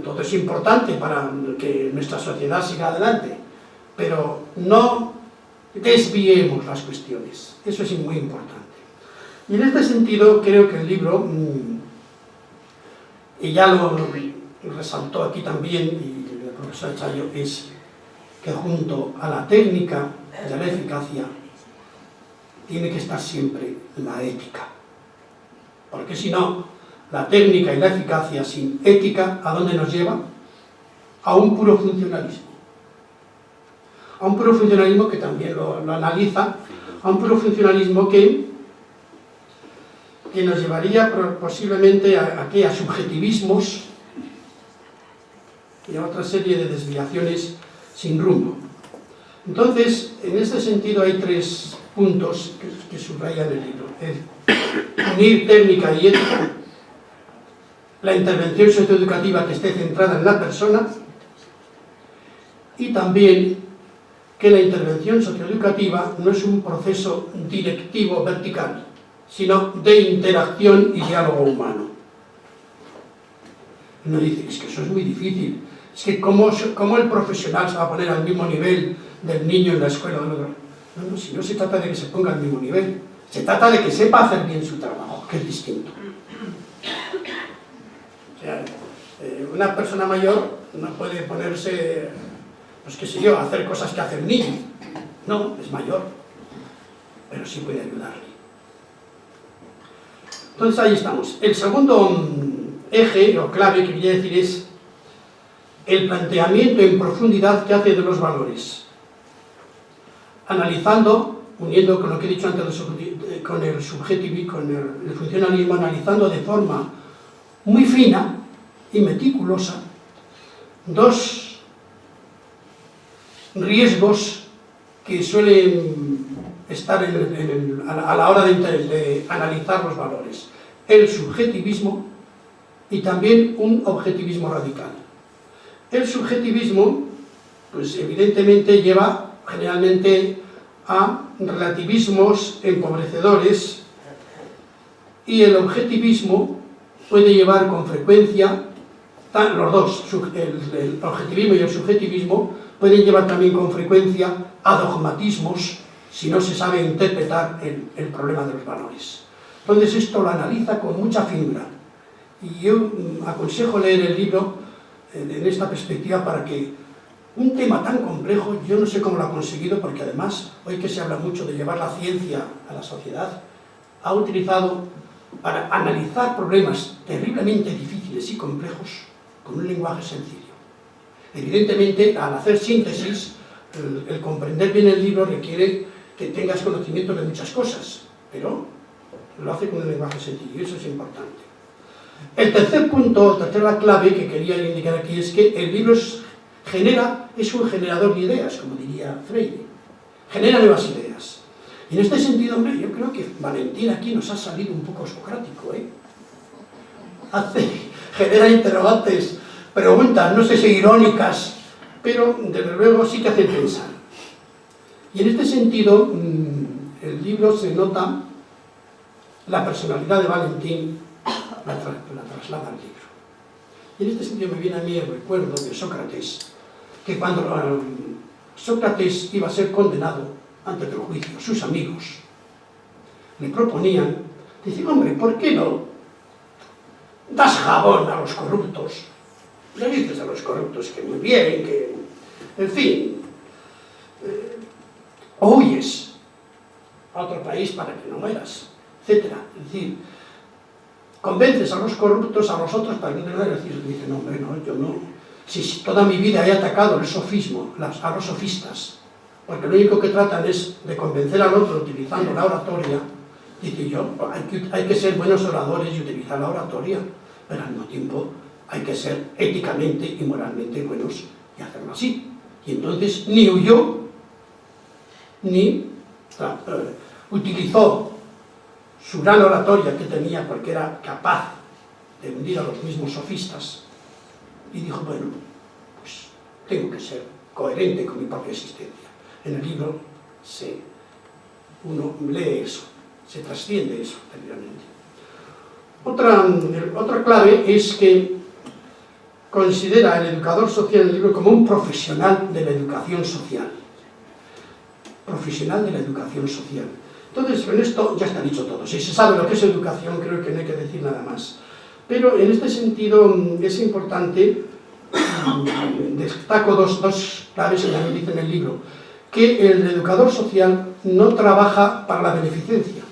todo es importante para que nuestra sociedad siga adelante, pero no desviemos las cuestiones, eso es muy importante. Y en este sentido creo que el libro, y ya lo resaltó aquí también y el profesor Chayo, es que junto a la técnica y a la eficacia tiene que estar siempre la ética, porque si no, la técnica y la eficacia sin ética, ¿a dónde nos lleva? A un puro funcionalismo. A un puro funcionalismo que también lo analiza, a un puro funcionalismo que nos llevaría posiblemente a subjetivismos y a otra serie de desviaciones sin rumbo. Entonces, en este sentido hay tres puntos que subrayan el libro. Unir técnica y ética, la intervención socioeducativa que esté centrada en la persona y también que la intervención socioeducativa no es un proceso directivo vertical, sino de interacción y diálogo humano. Uno dice, es que eso es muy difícil, es que ¿cómo el profesional se va a poner al mismo nivel del niño en la escuela? No, si no se trata de que se ponga al mismo nivel, se trata de que sepa hacer bien su trabajo, que es distinto. O sea, una persona mayor no puede ponerse, pues qué sé yo, a hacer cosas que hace el niño. No, es mayor, pero sí puede ayudarle. Entonces ahí estamos. El segundo eje o clave que quería decir es el planteamiento en profundidad que hace de los valores, analizando, uniendo con lo que he dicho antes con el subjetivismo, con el funcionalismo, analizando de forma muy fina y meticulosa dos riesgos que suelen estar a la hora de analizar los valores: el subjetivismo y también un objetivismo radical. El subjetivismo, pues evidentemente lleva generalmente a relativismos empobrecedores, y el objetivismo puede llevar con frecuencia, los dos, el objetivismo y el subjetivismo, pueden llevar también con frecuencia a dogmatismos si no se sabe interpretar el problema de los valores. Entonces esto lo analiza con mucha finura. Y yo aconsejo leer el libro en esta perspectiva para que un tema tan complejo, yo no sé cómo lo ha conseguido, porque además, hoy que se habla mucho de llevar la ciencia a la sociedad, ha utilizado para analizar problemas terriblemente difíciles y complejos con un lenguaje sencillo. Evidentemente, al hacer síntesis, el comprender bien el libro requiere que tengas conocimiento de muchas cosas, pero lo hace con un lenguaje sencillo, y eso es importante. El tercer punto, tercera clave que quería indicar aquí es que el libro es un generador de ideas, como diría Freire, genera nuevas ideas. Y en este sentido, hombre, yo creo que Valentín aquí nos ha salido un poco socrático, ¿eh? Genera interrogantes, preguntas, no sé si irónicas, pero desde luego sí que hacen pensar. Y en este sentido, el libro se nota la personalidad de Valentín, la traslada al libro. Y en este sentido me viene a mí el recuerdo de Sócrates, que cuando Sócrates iba a ser condenado ante el juicio, sus amigos le proponían, dicen, hombre, ¿por qué no das jabón a los corruptos? Le dices a los corruptos que muy bien, que, en fin, o huyes a otro país para que no mueras, etc. Es decir, convences a los corruptos, a los otros para que no mueras. Y dicen, no, hombre, no, yo no. Si toda mi vida he atacado el sofismo, a los sofistas, porque lo único que tratan es de convencer al otro utilizando la oratoria, dice yo, hay que ser buenos oradores y utilizar la oratoria, pero al mismo tiempo hay que ser éticamente y moralmente buenos y hacerlo así. Y entonces ni huyó, ni utilizó su gran oratoria que tenía, porque era capaz de hundir a los mismos sofistas, y dijo, bueno, pues tengo que ser coherente con mi propia existencia. En el libro uno lee eso, se trasciende eso terriblemente. Otra clave es que considera el educador social en el libro como un profesional de la educación social. Profesional de la educación social. Entonces, con esto ya está dicho todo. Si se sabe lo que es educación, creo que no hay que decir nada más. Pero en este sentido es importante, destaco dos claves que también dice en el libro, que el educador social no trabaja para la beneficencia,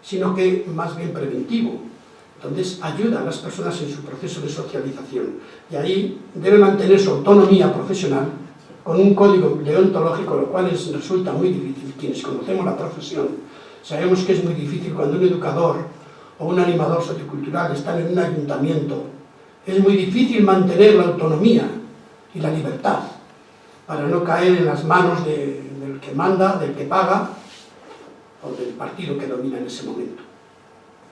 sino que más bien preventivo. Entonces ayuda a las personas en su proceso de socialización. Y ahí debe mantener su autonomía profesional con un código deontológico, lo cual resulta muy difícil. Quienes conocemos la profesión sabemos que es muy difícil cuando un educador o un animador sociocultural están en un ayuntamiento. Es muy difícil mantener la autonomía y la libertad para no caer en las manos del que manda, del que paga o del partido que domina en ese momento.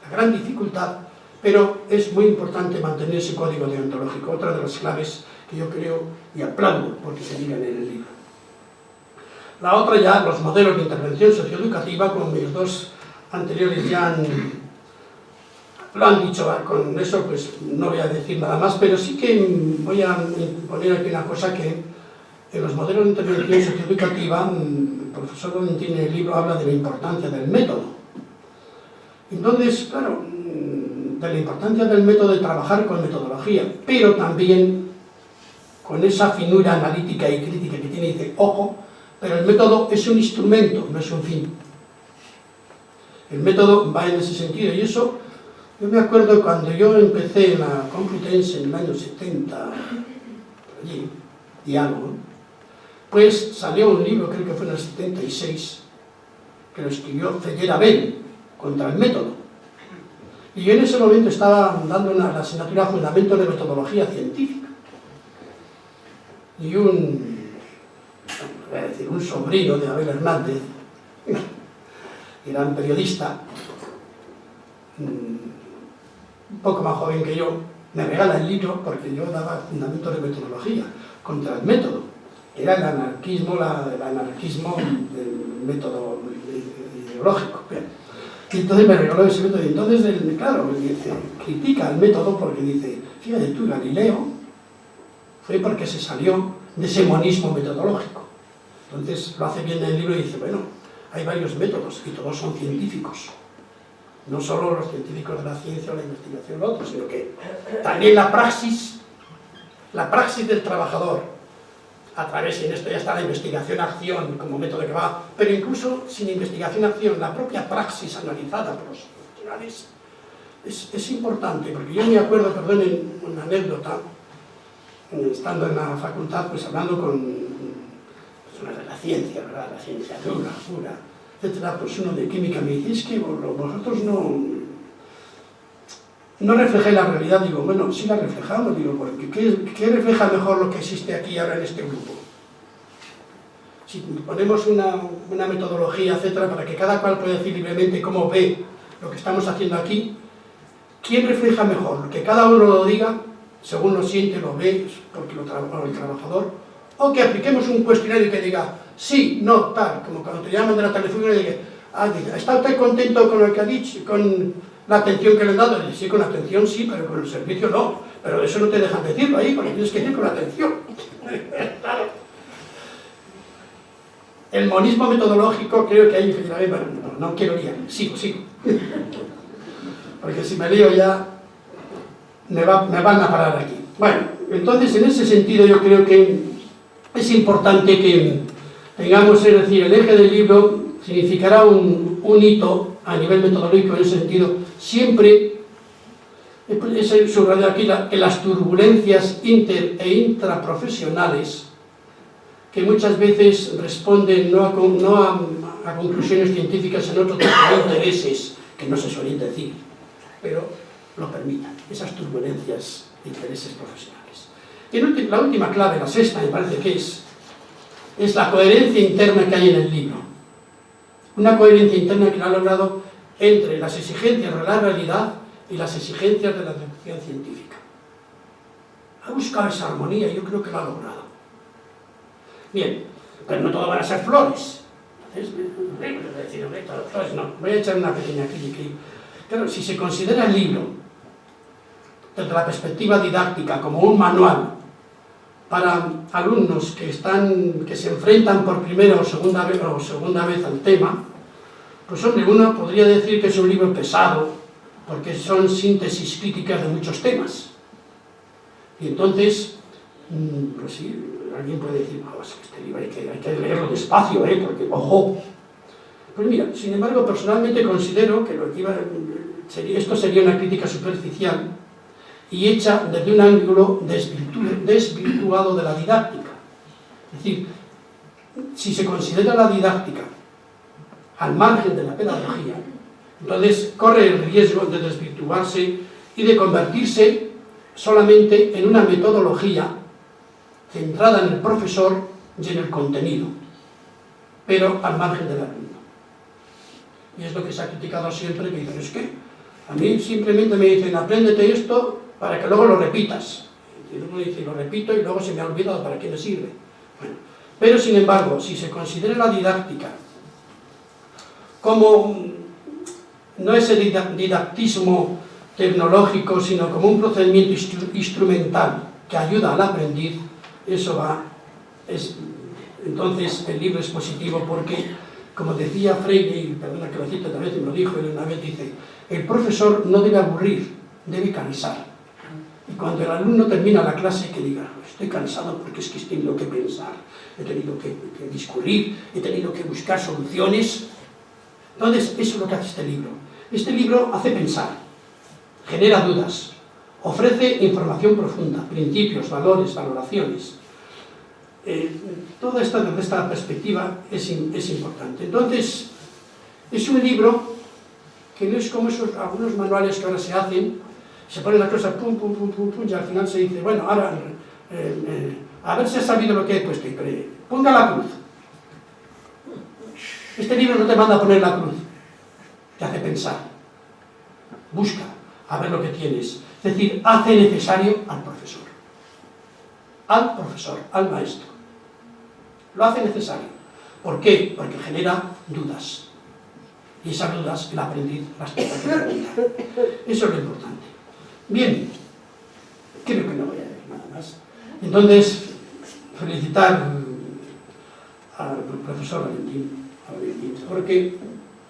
La gran dificultad, pero es muy importante mantener ese código deontológico, otra de las claves que yo creo y aplaudo porque se digan en el libro. La otra ya, los modelos de intervención socioeducativa, como mis dos anteriores ya lo han dicho. Con eso pues no voy a decir nada más, pero sí que voy a poner aquí una cosa, que en los modelos de intervención socioeducativa el profesor Valentín en el libro habla de la importancia del método. Entonces, claro, de la importancia del método, de trabajar con metodología, pero también con esa finura analítica y crítica que tiene. Dice, ojo, pero el método es un instrumento, no es un fin. El método va en ese sentido, y eso, yo me acuerdo cuando yo empecé en la Complutense en el año 70, por allí, y algo, pues salió un libro, creo que fue en el 76, que lo escribió Cellera Ben, contra el método. Y yo en ese momento estaba dando la asignatura Fundamentos de Metodología Científica. Y un sobrino de Abel Hernández, era un periodista, un poco más joven que yo, me regala el libro porque yo daba Fundamentos de Metodología contra el método. Era el anarquismo del método ideológico. Y entonces me regaló ese método, y entonces, claro, critica el método porque dice, fíjate tú, Galileo fue porque se salió de ese monismo metodológico. Entonces lo hace bien en el libro y dice, bueno, hay varios métodos y todos son científicos. No solo los científicos de la ciencia o la investigación o otros, sino que también la praxis del trabajador, a través, y en esto ya está la investigación-acción como método que va, pero incluso sin investigación-acción, la propia praxis analizada por los profesionales es importante, porque yo me acuerdo, perdonen una anécdota, estando en la facultad, pues hablando con personas de la ciencia, ¿verdad? La ciencia dura, pura, etcétera, pues uno de química me dice, es que vosotros no reflejáis la realidad. Digo, bueno, sí la reflejamos, digo, porque ¿qué refleja mejor lo que existe aquí ahora en este grupo? Si ponemos una metodología, etcétera, para que cada cual pueda decir libremente cómo ve lo que estamos haciendo aquí, ¿quién refleja mejor? ¿Lo que cada uno lo diga, según lo siente, lo ve, porque el trabajador, o que apliquemos un cuestionario que diga sí, no, tal, como cuando te llaman de la telefónica y diga, ¿está usted contento con lo que ha dicho, con la atención que le han dado? Y dice, sí, con la atención sí, pero con el servicio no, pero eso no te dejan decirlo ahí, porque tienes que decir con la atención. Claro. El monismo metodológico creo que ahí, bueno, no quiero liar, sigo. Porque si me lío ya me van a parar aquí. Bueno, entonces en ese sentido yo creo que es importante que tengamos, es decir, el eje del libro significará un hito a nivel metodológico en ese sentido. Siempre es subrayado aquí que las turbulencias inter e intraprofesionales, que muchas veces responden no a conclusiones científicas, en otro tipo de intereses, que no se suelen decir, pero lo permitan, esas turbulencias de intereses profesionales. Y la última clave, la sexta, me parece que es la coherencia interna que hay en el libro. Una coherencia interna que lo ha logrado entre las exigencias de la realidad y las exigencias de la deducción científica. Ha buscado esa armonía y yo creo que lo ha logrado. Bien, pero no todo van a ser flores. Entonces, no, voy a echar una pequeña crítica. Claro, si se considera el libro desde la perspectiva didáctica como un manual para alumnos que se enfrentan por primera o segunda vez al tema, pues hombre, uno podría decir que es un libro pesado, porque son síntesis críticas de muchos temas. Y entonces, pues sí, alguien puede decir, oh, este libro hay que leerlo despacio, porque, ojo. Pues mira, sin embargo, personalmente considero que esto sería una crítica superficial y hecha desde un ángulo desvirtuado de la didáctica. Es decir, si se considera la didáctica al margen de la pedagogía, entonces corre el riesgo de desvirtuarse y de convertirse solamente en una metodología centrada en el profesor y en el contenido, pero al margen del alumno. Y es lo que se ha criticado siempre, que dicen, es que a mí simplemente me dicen, apréndete esto para que luego lo repitas. Y uno dice, lo repito y luego se me ha olvidado para qué me sirve. Bueno, pero sin embargo, si se considera la didáctica como no ese didactismo tecnológico, sino como un procedimiento instrumental que ayuda al aprendiz, entonces el libro es positivo porque, como decía Freire, y perdona que lo cito otra vez, me lo dijo él una vez, dice, el profesor no debe aburrir, debe cansar. Y cuando el alumno termina la clase, que diga, estoy cansado porque es que he tenido que pensar, he tenido que discurrir, he tenido que buscar soluciones. Entonces, eso es lo que hace este libro. Este libro hace pensar, genera dudas, ofrece información profunda, principios, valores, valoraciones. Todo esto desde esta perspectiva es importante. Entonces, es un libro que no es como algunos manuales que ahora se hacen, se ponen las cosas pum, pum, pum, pum, pum, y al final se dice, bueno, ahora, a ver si has sabido lo que he puesto, ponga la cruz. Este libro no te manda a poner la cruz, te hace pensar, busca a ver lo que tienes, es decir, hace necesario al profesor, al maestro. Lo hace necesario. ¿Por qué? Porque genera dudas. Y esas dudas el aprendiz las tiene que preguntar. Eso es lo importante. Bien, creo que no voy a decir nada más. Entonces, felicitar a profesor Valentín, porque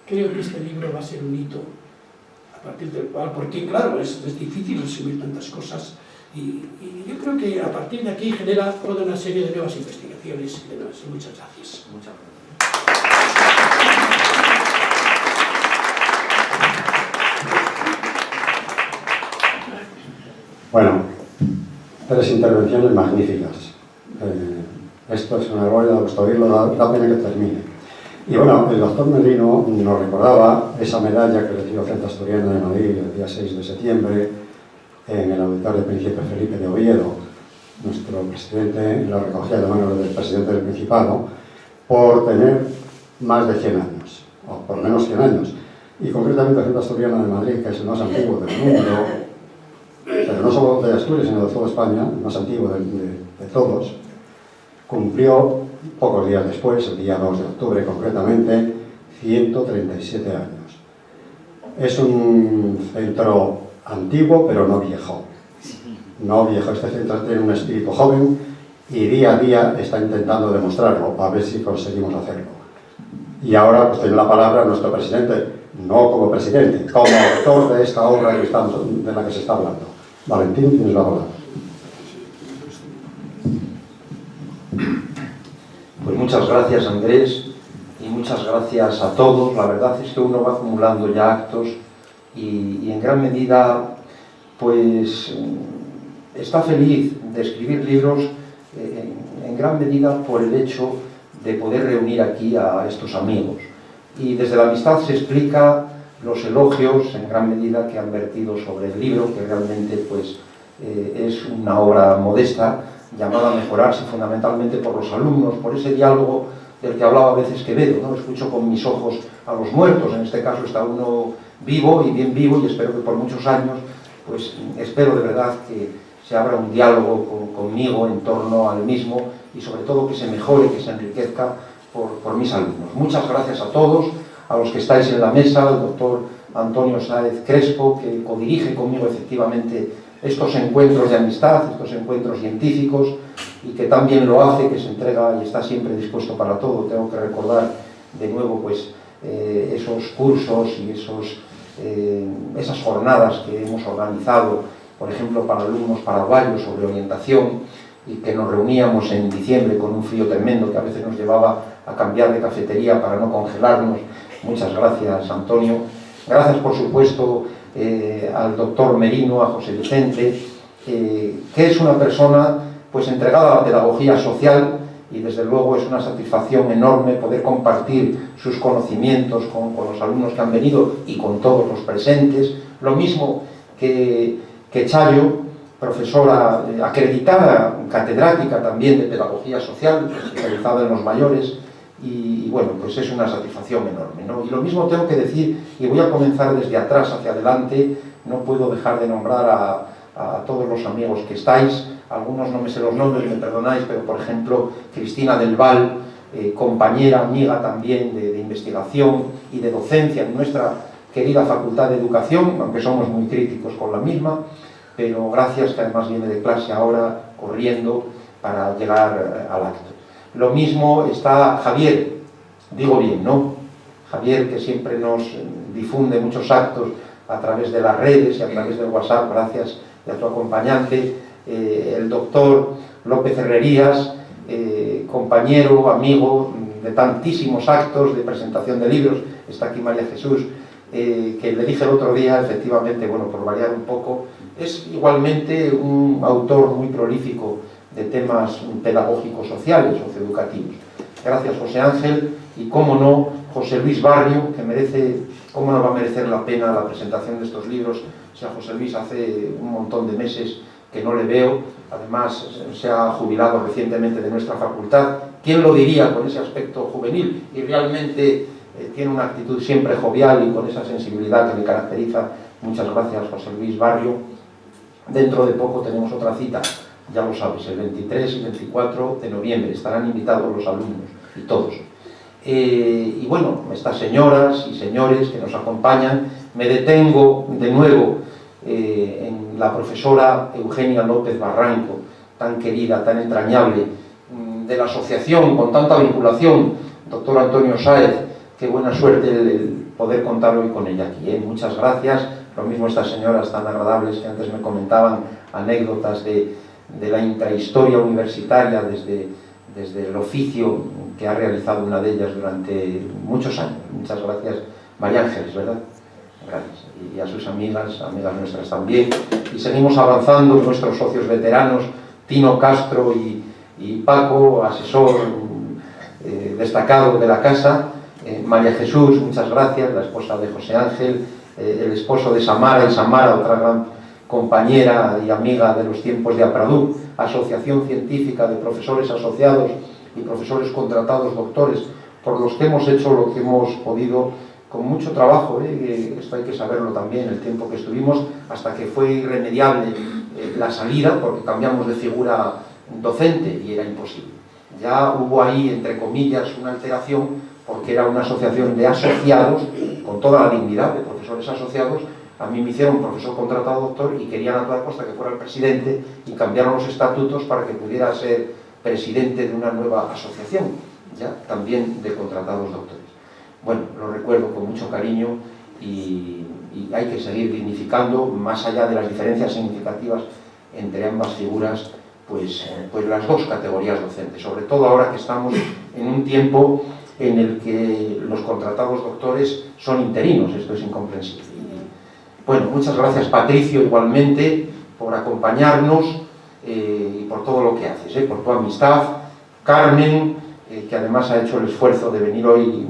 creo que este libro va a ser un hito a partir del cual, porque claro, es difícil resumir tantas cosas y yo creo que a partir de aquí genera toda una serie de nuevas investigaciones y demás. Muchas gracias. Muchas gracias. Bueno, 3 intervenciones magníficas. Esto es una gloria, de oírlo, da pena que termine. Y bueno, el doctor Merino nos recordaba esa medalla que recibió Centro Asturiano de Madrid el día 6 de septiembre en el auditorio del Príncipe Felipe de Oviedo. Nuestro presidente lo recogía de manos del presidente del Principado por tener más de 100 años, o por menos 100 años. Y concretamente el Centro Asturiano de Madrid, que es el más antiguo del mundo, pero no solo de Asturias, sino de toda España, el más antiguo de todos, cumplió pocos días después, el día 2 de octubre concretamente, 137 años. Es un centro antiguo, pero no viejo. No viejo, este centro tiene un espíritu joven y día a día está intentando demostrarlo, a ver si conseguimos hacerlo. Y ahora pues tiene la palabra nuestro presidente, no como presidente, como autor de esta obra de la que se está hablando. Valentín, tienes la palabra. Pues muchas gracias, Andrés, y muchas gracias a todos. La verdad es que uno va acumulando ya actos y en gran medida pues está feliz de escribir libros en gran medida por el hecho de poder reunir aquí a estos amigos. Y desde la amistad se explica los elogios en gran medida que han vertido sobre el libro, que realmente pues es una obra modesta, llamada a mejorarse fundamentalmente por los alumnos, por ese diálogo del que hablaba a veces Quevedo, ¿no? Escucho con mis ojos a los muertos, en este caso está uno vivo y bien vivo, y espero que por muchos años, pues espero de verdad que se abra un diálogo conmigo en torno al mismo y sobre todo que se mejore, que se enriquezca por mis alumnos. Muchas gracias a todos, a los que estáis en la mesa, al doctor Antonio Sáez Crespo, que codirige conmigo efectivamente estos encuentros de amistad, estos encuentros científicos, y que también lo hace, que se entrega y está siempre dispuesto para todo. Tengo que recordar de nuevo pues esos cursos y esas jornadas que hemos organizado, por ejemplo, para alumnos paraguayos sobre orientación, y que nos reuníamos en diciembre con un frío tremendo que a veces nos llevaba a cambiar de cafetería para no congelarnos. Muchas gracias, Antonio. Gracias, por supuesto, al doctor Merino, a José Vicente, que es una persona pues entregada a la pedagogía social, y desde luego es una satisfacción enorme poder compartir sus conocimientos con los alumnos que han venido y con todos los presentes. Lo mismo que Chayo, profesora acreditada, catedrática también de pedagogía social, especializada en los mayores, y bueno, pues es una satisfacción enorme, ¿no? Y lo mismo tengo que decir, y voy a comenzar desde atrás hacia adelante, no puedo dejar de nombrar a todos los amigos que estáis. Algunos no me sé los nombres, me perdonáis, pero por ejemplo Cristina del Val, compañera, amiga también de investigación y de docencia en nuestra querida Facultad de Educación, aunque somos muy críticos con la misma, pero gracias, que además viene de clase ahora corriendo para llegar al acto. Lo mismo está Javier, digo bien, ¿no? Javier, que siempre nos difunde muchos actos a través de las redes y a través del WhatsApp, gracias, y a tu acompañante, el doctor López Herrerías, compañero, amigo de tantísimos actos de presentación de libros. Está aquí María Jesús, que le dije el otro día, efectivamente, bueno, por variar un poco, es igualmente un autor muy prolífico de temas pedagógicos sociales, socioeducativos. Gracias, José Ángel, y cómo no, José Luis Barrio, que merece, cómo no va a merecer la pena la presentación de estos libros, si a José Luis hace un montón de meses que no le veo, además se ha jubilado recientemente de nuestra facultad. ¿Quién lo diría con ese aspecto juvenil? Y realmente tiene una actitud siempre jovial y con esa sensibilidad que le caracteriza. Muchas gracias, José Luis Barrio. Dentro de poco tenemos otra cita, ya lo sabes, el 23 y 24 de noviembre. Estarán invitados los alumnos y todos. Y bueno, estas señoras y señores que nos acompañan, me detengo de nuevo en la profesora Eugenia López Barranco, tan querida, tan entrañable, de la asociación, con tanta vinculación doctor Antonio Sáez, qué buena suerte el poder contar hoy con ella aquí, ¿eh? Muchas gracias. Lo mismo estas señoras tan agradables que antes me comentaban anécdotas de la intrahistoria universitaria desde el oficio que ha realizado una de ellas durante muchos años. Muchas gracias, María Ángeles, ¿verdad? Gracias. Y a sus amigas nuestras también. Y seguimos avanzando, nuestros socios veteranos, Tino Castro y Paco, asesor destacado de la casa, María Jesús, muchas gracias, la esposa de José Ángel, el esposo de Samara, y Samara, otra gran compañera y amiga de los tiempos de APRADU, Asociación Científica de Profesores Asociados y Profesores Contratados Doctores, por los que hemos hecho lo que hemos podido con mucho trabajo, esto hay que saberlo también, el tiempo que estuvimos, hasta que fue irremediable la salida, porque cambiamos de figura docente y era imposible. Ya hubo ahí, entre comillas, una alteración, porque era una asociación de asociados, con toda la dignidad de profesores asociados. A mí me hicieron profesor contratado doctor y querían a toda costa que fuera el presidente, y cambiaron los estatutos para que pudiera ser presidente de una nueva asociación, ya también de contratados doctores. Bueno, lo recuerdo con mucho cariño y hay que seguir dignificando, más allá de las diferencias significativas entre ambas figuras, pues las dos categorías docentes, sobre todo ahora que estamos en un tiempo en el que los contratados doctores son interinos. Esto es incomprensible. Bueno, muchas gracias, Patricio, igualmente, por acompañarnos y por todo lo que haces, por tu amistad. Carmen, que además ha hecho el esfuerzo de venir hoy,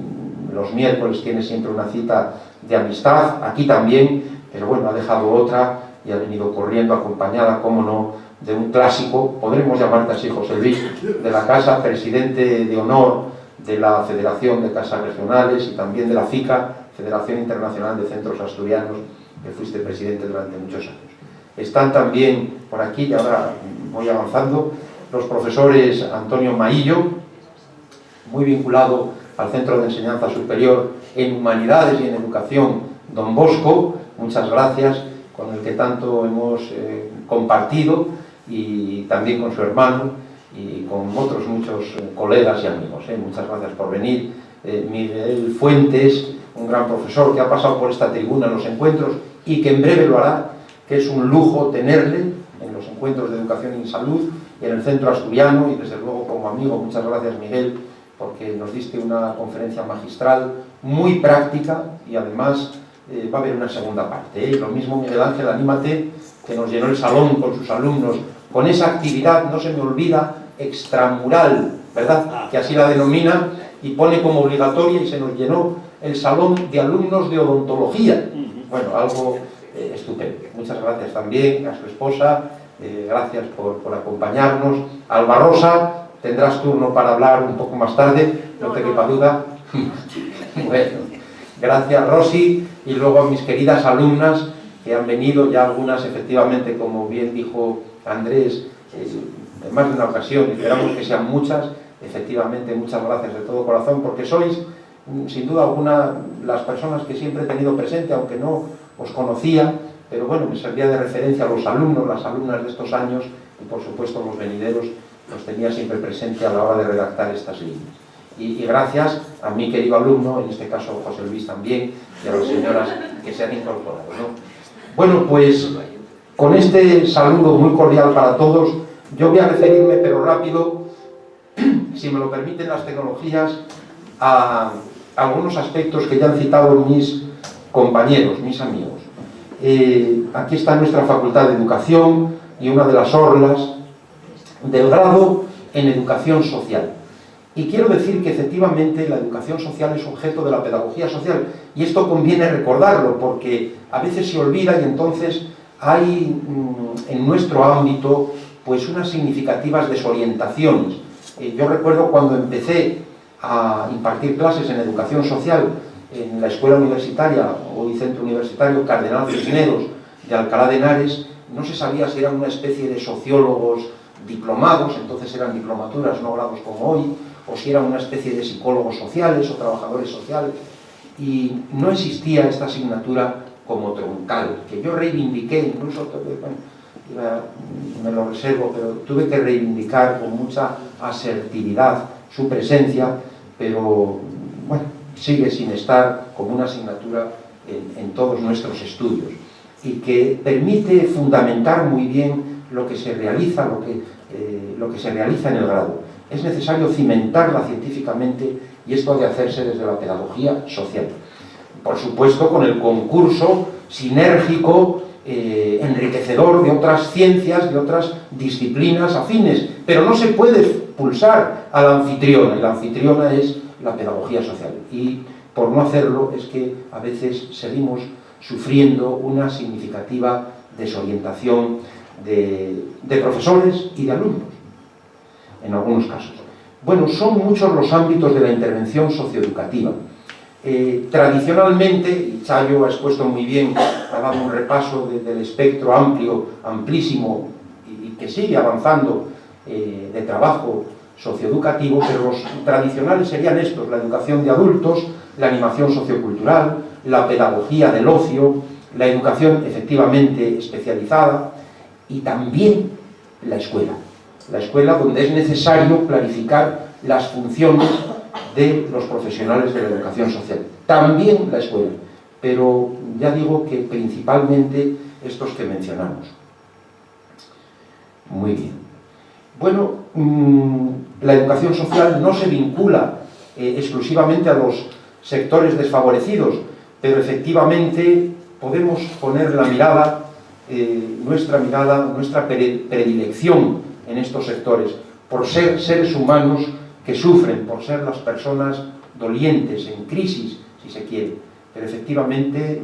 los miércoles tiene siempre una cita de amistad, aquí también, pero bueno, ha dejado otra y ha venido corriendo acompañada, cómo no, de un clásico, podremos llamarte así, José Luis, de la casa, presidente de honor de la Federación de Casas Regionales y también de la FICA, Federación Internacional de Centros Asturianos, que fuiste presidente durante muchos años. Están también por aquí, y ahora voy avanzando, los profesores Antonio Maillo, muy vinculado al Centro de Enseñanza Superior en Humanidades y en Educación Don Bosco, muchas gracias, con el que tanto hemos compartido, y también con su hermano y con otros muchos colegas y amigos. Muchas gracias por venir. Miguel Fuentes, un gran profesor que ha pasado por esta tribuna en los encuentros y que en breve lo hará, que es un lujo tenerle en los encuentros de educación y salud en el Centro Asturiano, y desde luego como amigo, muchas gracias, Miguel, porque nos diste una conferencia magistral muy práctica, y además va a haber una segunda parte. Y lo mismo, Miguel Ángel, anímate, que nos llenó el salón con sus alumnos, con esa actividad, no se me olvida, extramural, ¿verdad?, que así la denomina, y pone como obligatoria, y se nos llenó el salón de alumnos de odontología. Bueno, algo estupendo. Muchas gracias también a su esposa, gracias por acompañarnos. Alba Rosa, tendrás turno para hablar un poco más tarde, no te quepa duda. Bueno, gracias, Rosy, y luego a mis queridas alumnas que han venido, ya algunas efectivamente, como bien dijo Andrés, en más de una ocasión, esperamos que sean muchas. Efectivamente, muchas gracias de todo corazón, porque sois, sin duda alguna, las personas que siempre he tenido presente, aunque no os conocía, pero bueno, me servía de referencia a los alumnos, las alumnas de estos años, y por supuesto los venideros, los tenía siempre presente a la hora de redactar estas líneas. Y gracias a mi querido alumno, en este caso José Luis también, y a las señoras que se han incorporado, ¿no? Bueno, pues con este saludo muy cordial para todos, yo voy a referirme, pero rápido, si me lo permiten las tecnologías, a algunos aspectos que ya han citado mis compañeros, mis amigos. Aquí está nuestra Facultad de Educación y una de las orlas del grado en Educación Social. Y quiero decir que efectivamente la educación social es objeto de la pedagogía social, y esto conviene recordarlo, porque a veces se olvida, y entonces hay en nuestro ámbito pues unas significativas desorientaciones. Yo recuerdo cuando empecé a impartir clases en educación social en la escuela universitaria, hoy centro universitario Cardenal Cisneros de Alcalá de Henares, no se sabía si eran una especie de sociólogos diplomados, entonces eran diplomaturas, no grados como hoy, o si eran una especie de psicólogos sociales o trabajadores sociales, y no existía esta asignatura como troncal, que yo reivindiqué, incluso, bueno, me lo reservo, pero tuve que reivindicar con mucha asertividad su presencia, pero bueno, sigue sin estar como una asignatura en todos nuestros estudios, y que permite fundamentar muy bien lo que se realiza, lo que se realiza en el grado. Es necesario cimentarla científicamente, y esto ha de hacerse desde la pedagogía social. Por supuesto, con el concurso sinérgico, enriquecedor de otras ciencias, de otras disciplinas afines, pero no se puede expulsar a la anfitriona, y la anfitriona es la pedagogía social. Y por no hacerlo es que a veces seguimos sufriendo una significativa desorientación de profesores y de alumnos, en algunos casos. Bueno, son muchos los ámbitos de la intervención socioeducativa. Tradicionalmente, y Chayo ha expuesto muy bien, ha dado un repaso del espectro amplio, amplísimo, y que sigue avanzando de trabajo socioeducativo, pero los tradicionales serían estos: la educación de adultos, la animación sociocultural, la pedagogía del ocio, la educación efectivamente especializada, y también la escuela donde es necesario clarificar las funciones de los profesionales de la educación social. También la escuela, pero ya digo que principalmente estos que mencionamos. Muy bien. Bueno, la educación social no se vincula exclusivamente a los sectores desfavorecidos, pero efectivamente podemos poner la mirada, nuestra predilección en estos sectores, por ser seres humanos que sufren, por ser las personas dolientes, en crisis, si se quiere. Pero efectivamente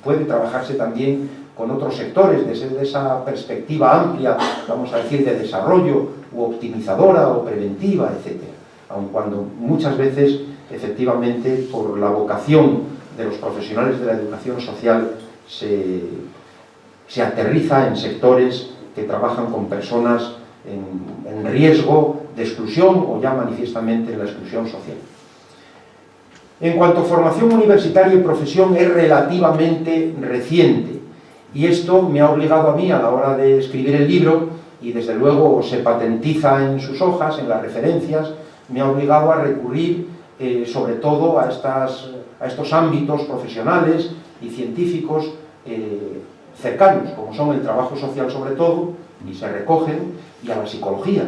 puede trabajarse también con otros sectores, desde esa perspectiva amplia, vamos a decir, de desarrollo, u optimizadora, o preventiva, etc. Aun cuando muchas veces, efectivamente, por la vocación de los profesionales de la educación social, se aterriza en sectores que trabajan con personas en riesgo de exclusión, o ya manifiestamente en la exclusión social. En cuanto a formación universitaria y profesión, es relativamente reciente, y esto me ha obligado a mí, a la hora de escribir el libro, y desde luego se patentiza en sus hojas, en las referencias, me ha obligado a recurrir sobre todo a estos ámbitos profesionales y científicos cercanos, como son el trabajo social sobre todo, y se recogen, y a la psicología,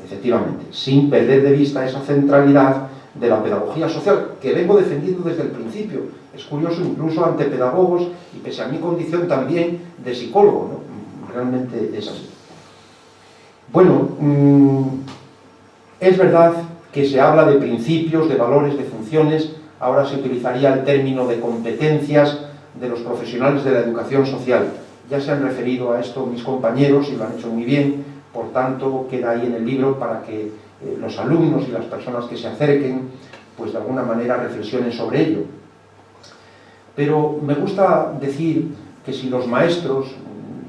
efectivamente, sin perder de vista esa centralidad de la pedagogía social, que vengo defendiendo desde el principio. Es curioso, incluso ante pedagogos, y pese a mi condición también de psicólogo, ¿no? Realmente es así. Bueno, es verdad que se habla de principios, de valores, de funciones. Ahora se utilizaría el término de competencias de los profesionales de la educación social. Ya se han referido a esto mis compañeros y lo han hecho muy bien, por tanto queda ahí en el libro para que los alumnos y las personas que se acerquen, pues de alguna manera reflexionen sobre ello. Pero me gusta decir que si los maestros,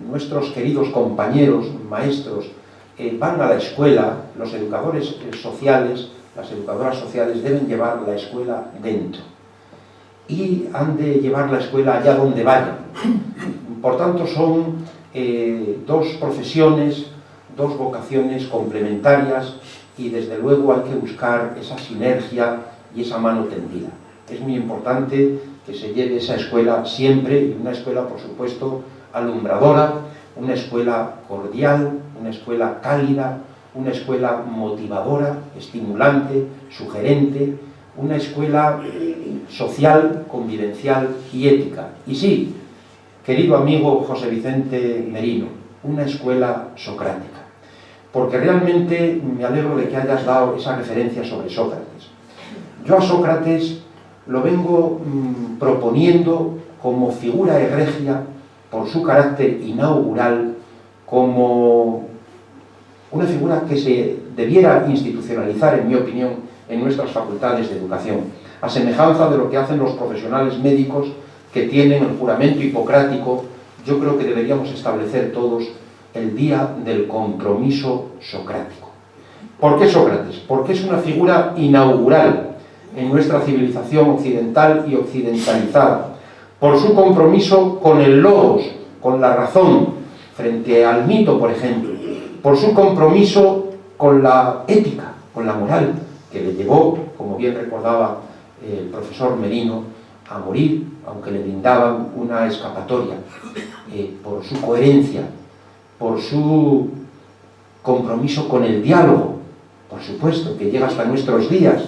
nuestros queridos compañeros maestros, van a la escuela, los educadores sociales, las educadoras sociales deben llevar la escuela dentro, y han de llevar la escuela allá donde vayan. Por tanto, son dos profesiones, dos vocaciones complementarias, y desde luego hay que buscar esa sinergia y esa mano tendida. Es muy importante que se lleve esa escuela siempre, y una escuela, por supuesto, alumbradora, una escuela cordial, una escuela cálida, una escuela motivadora, estimulante, sugerente, una escuela social, convivencial y ética. Y sí, querido amigo José Vicente Merino, una escuela socrática. Porque realmente me alegro de que hayas dado esa referencia sobre Sócrates. Yo a Sócrates lo vengo proponiendo como figura egregia por su carácter inaugural, como una figura que se debiera institucionalizar, en mi opinión, en nuestras facultades de educación, a semejanza de lo que hacen los profesionales médicos que tienen el juramento hipocrático. Yo creo que deberíamos establecer todos el día del compromiso socrático. ¿Por qué Sócrates? Porque es una figura inaugural en nuestra civilización occidental y occidentalizada, por su compromiso con el logos, con la razón, frente al mito, por ejemplo, por su compromiso con la ética, con la moral, que le llevó, como bien recordaba el profesor Merino, a morir, aunque le brindaban una escapatoria, por su coherencia, por su compromiso con el diálogo, por supuesto, que llega hasta nuestros días,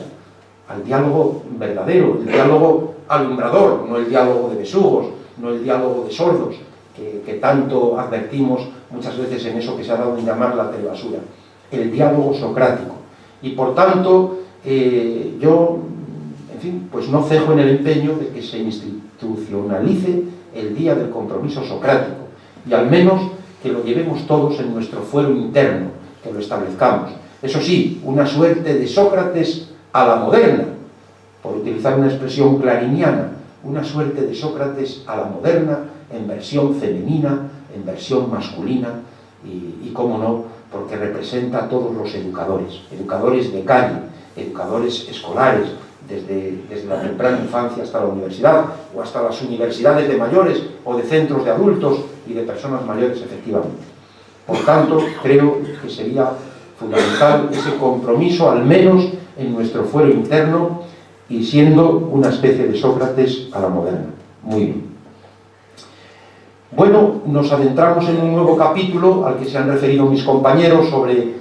al diálogo verdadero, el diálogo alumbrador, no el diálogo de besugos, no el diálogo de sordos, que tanto advertimos muchas veces en eso que se ha dado en llamar la telebasura, el diálogo socrático. Y por tanto, yo, en fin, pues no cejo en el empeño de que se institucionalice el Día del Compromiso Socrático, y al menos que lo llevemos todos en nuestro fuero interno, que lo establezcamos. Eso sí, una suerte de Sócrates a la moderna, por utilizar una expresión clariniana, una suerte de Sócrates a la moderna, en versión femenina, en versión masculina, y cómo no, porque representa a todos los educadores de calle, educadores escolares, desde la temprana infancia hasta la universidad, o hasta las universidades de mayores, o de centros de adultos y de personas mayores, efectivamente. Por tanto, creo que sería fundamental ese compromiso, al menos en nuestro fuero interno, y siendo una especie de Sócrates a la moderna. Muy bien. Bueno, nos adentramos en un nuevo capítulo al que se han referido mis compañeros sobre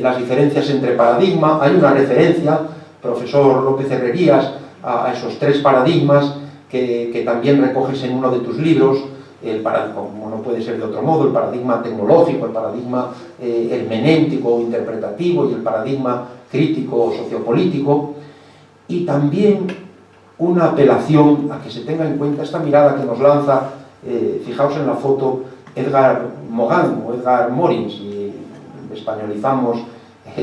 las diferencias entre paradigmas. Hay una referencia, profesor López Herrerías, a esos 3 paradigmas que también recoges en uno de tus libros, como no puede ser de otro modo, el paradigma tecnológico, el paradigma hermenéutico o interpretativo y el paradigma crítico o sociopolítico, y también una apelación a que se tenga en cuenta esta mirada que nos lanza, fijaos en la foto, Edgar Morin o Edgar Morin, si españolizamos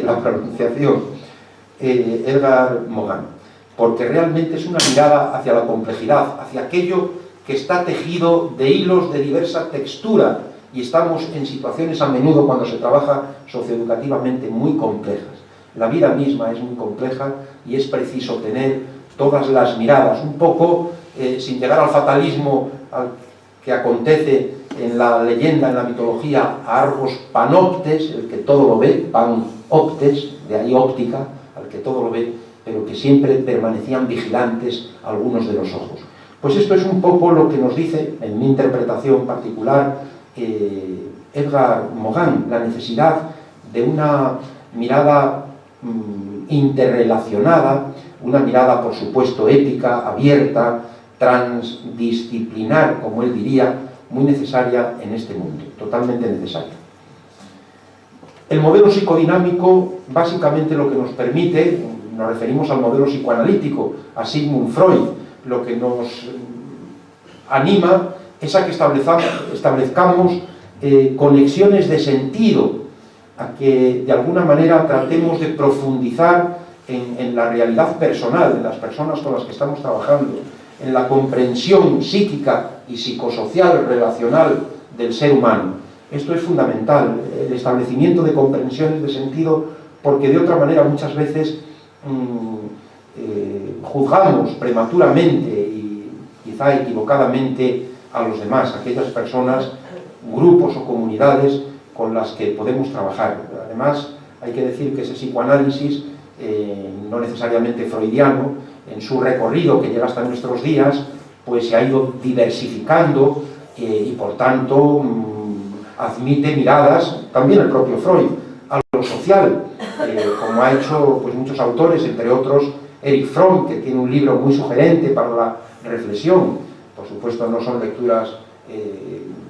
la pronunciación, Edgar Morin, porque realmente es una mirada hacia la complejidad, hacia aquello que está tejido de hilos de diversa textura, y estamos en situaciones a menudo, cuando se trabaja socioeducativamente, muy complejas. La vida misma es muy compleja y es preciso tener todas las miradas, un poco sin llegar al fatalismo que acontece en la leyenda, en la mitología, a Argos Panoptes, el que todo lo ve, Panoptes, de ahí óptica, al que todo lo ve, pero que siempre permanecían vigilantes algunos de los ojos. Pues esto es un poco lo que nos dice, en mi interpretación particular, Edgar Morin, la necesidad de una mirada interrelacionada, una mirada, por supuesto, ética, abierta, transdisciplinar, como él diría, muy necesaria en este mundo, totalmente necesaria. El modelo psicodinámico, básicamente lo que nos permite, nos referimos al modelo psicoanalítico, a Sigmund Freud, lo que nos anima es a que establezcamos conexiones de sentido, a que de alguna manera tratemos de profundizar en la realidad personal, en las personas con las que estamos trabajando, en la comprensión psíquica y psicosocial relacional del ser humano. Esto es fundamental, el establecimiento de comprensiones de sentido, porque de otra manera muchas veces juzgamos prematuramente y quizá equivocadamente a los demás, aquellas personas, grupos o comunidades con las que podemos trabajar. Además, hay que decir que ese psicoanálisis, no necesariamente freudiano, en su recorrido que llega hasta nuestros días, pues se ha ido diversificando y por tanto admite miradas, también el propio Freud, a lo social, como ha hecho pues muchos autores, entre otros Erich Fromm, que tiene un libro muy sugerente para la reflexión. Por supuesto no son lecturas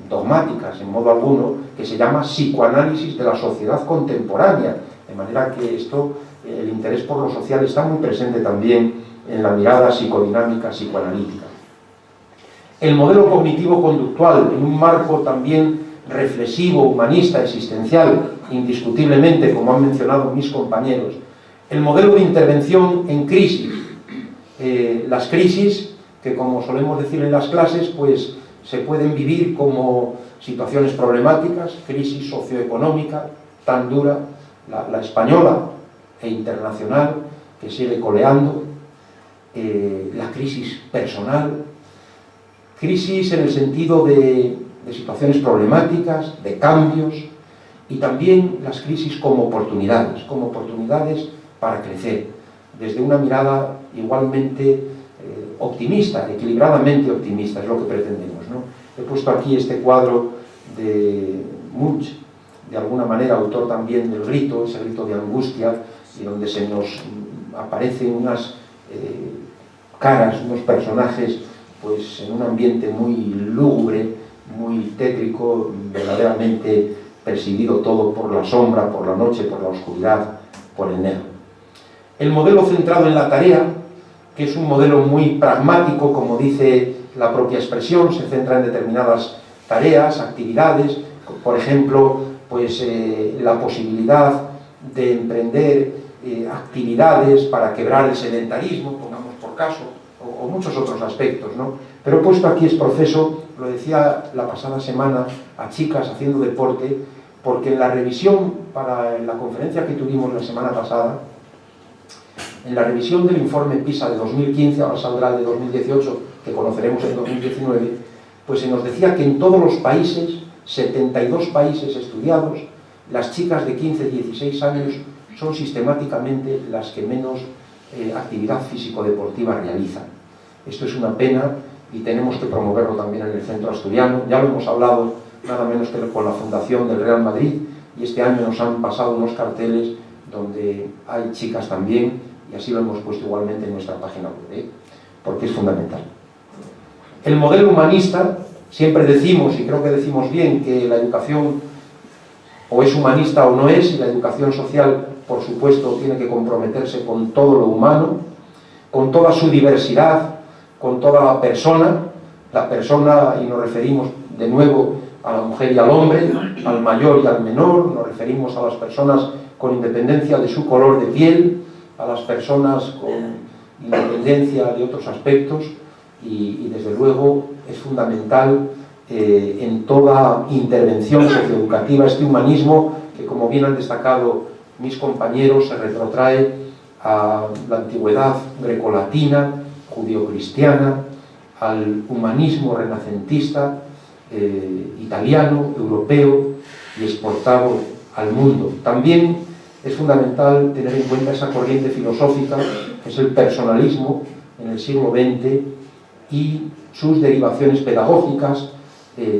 dogmáticas en modo alguno, que se llama Psicoanálisis de la sociedad contemporánea, de manera que esto, el interés por lo social está muy presente también en la mirada psicodinámica psicoanalítica. El modelo cognitivo-conductual, en un marco también reflexivo, humanista, existencial, indiscutiblemente, como han mencionado mis compañeros. El modelo de intervención en crisis. Las crisis, que como solemos decir en las clases, pues se pueden vivir como situaciones problemáticas, crisis socioeconómica tan dura, la española e internacional, que sigue coleando, la crisis personal, crisis en el sentido de situaciones problemáticas, de cambios, y también las crisis como oportunidades para crecer. desde una mirada igualmente optimista, equilibradamente optimista, es lo que pretendemos, ¿no? He puesto aquí este cuadro de Munch, de alguna manera autor también del Grito, ese grito de angustia, y donde se nos aparecen unas caras, unos personajes, pues en un ambiente muy lúgubre, muy tétrico, verdaderamente presidido todo por la sombra, por la noche, por la oscuridad, por el negro. El modelo centrado en la tarea, que es un modelo muy pragmático, como dice la propia expresión, se centra en determinadas tareas, actividades, por ejemplo, pues la posibilidad de emprender actividades para quebrar el sedentarismo, pongamos por caso, o muchos otros aspectos, ¿no? Pero he puesto aquí, es proceso, lo decía la pasada semana a chicas haciendo deporte, porque en la revisión para la conferencia que tuvimos la semana pasada, en la revisión del informe PISA de 2015, ahora saldrá el de 2018, que conoceremos en 2019, pues se nos decía que en todos los países, 72 países estudiados, las chicas de 15-16 años son sistemáticamente las que menos actividad físico-deportiva realizan. Esto es una pena y tenemos que promoverlo también en el centro asturiano. Ya lo hemos hablado nada menos que con la Fundación del Real Madrid, y este año nos han pasado unos carteles donde hay chicas también, y así lo hemos puesto igualmente en nuestra página web, porque es fundamental. El modelo humanista, siempre decimos, y creo que decimos bien, que la educación o es humanista o no es, y la educación social, por supuesto, tiene que comprometerse con todo lo humano, con toda su diversidad, con toda la persona, y nos referimos de nuevo a la mujer y al hombre, al mayor y al menor, nos referimos a las personas con independencia de su color de piel, a las personas con independencia de otros aspectos, y desde luego es fundamental en toda intervención socioeducativa este humanismo que, como bien han destacado mis compañeros, se retrotrae a la antigüedad grecolatina, judio-cristiana, al humanismo renacentista, italiano, europeo, y exportado al mundo. También es fundamental tener en cuenta esa corriente filosófica que es el personalismo en el siglo XX y sus derivaciones pedagógicas,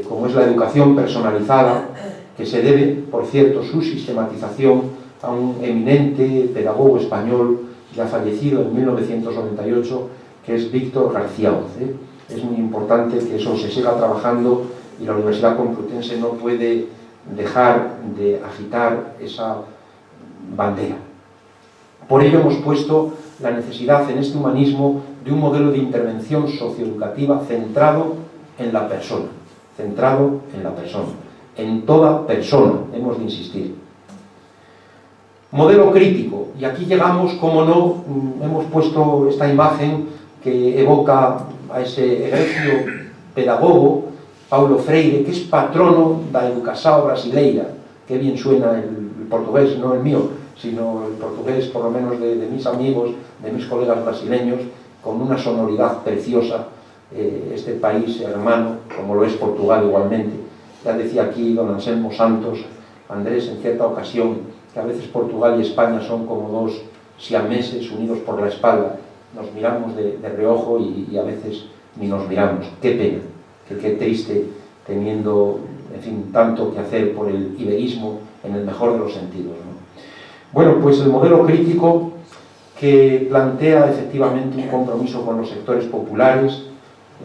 como es la educación personalizada, que se debe, por cierto, su sistematización a un eminente pedagogo español ya fallecido en 1998, que es Víctor García Oz. Es muy importante que eso se siga trabajando, y la Universidad Complutense no puede dejar de agitar esa bandera. Por ello hemos puesto la necesidad en este humanismo de un modelo de intervención socioeducativa centrado en la persona, en toda persona, hemos de insistir. Modelo crítico, y aquí llegamos, como no, hemos puesto esta imagen que evoca a ese egregio pedagogo, Paulo Freire, que es patrono da educação brasileira. Qué bien suena el portugués, no el mío, sino el portugués, por lo menos de mis amigos, de mis colegas brasileños, con una sonoridad preciosa, este país hermano, como lo es Portugal igualmente. Ya decía aquí don Anselmo Santos, Andrés, en cierta ocasión, que a veces Portugal y España son como dos siameses unidos por la espalda. Nos miramos de reojo y a veces ni nos miramos. Qué pena, qué triste, teniendo, en fin, tanto que hacer por el iberismo en el mejor de los sentidos, ¿no? Bueno, pues el modelo crítico, que plantea efectivamente un compromiso con los sectores populares,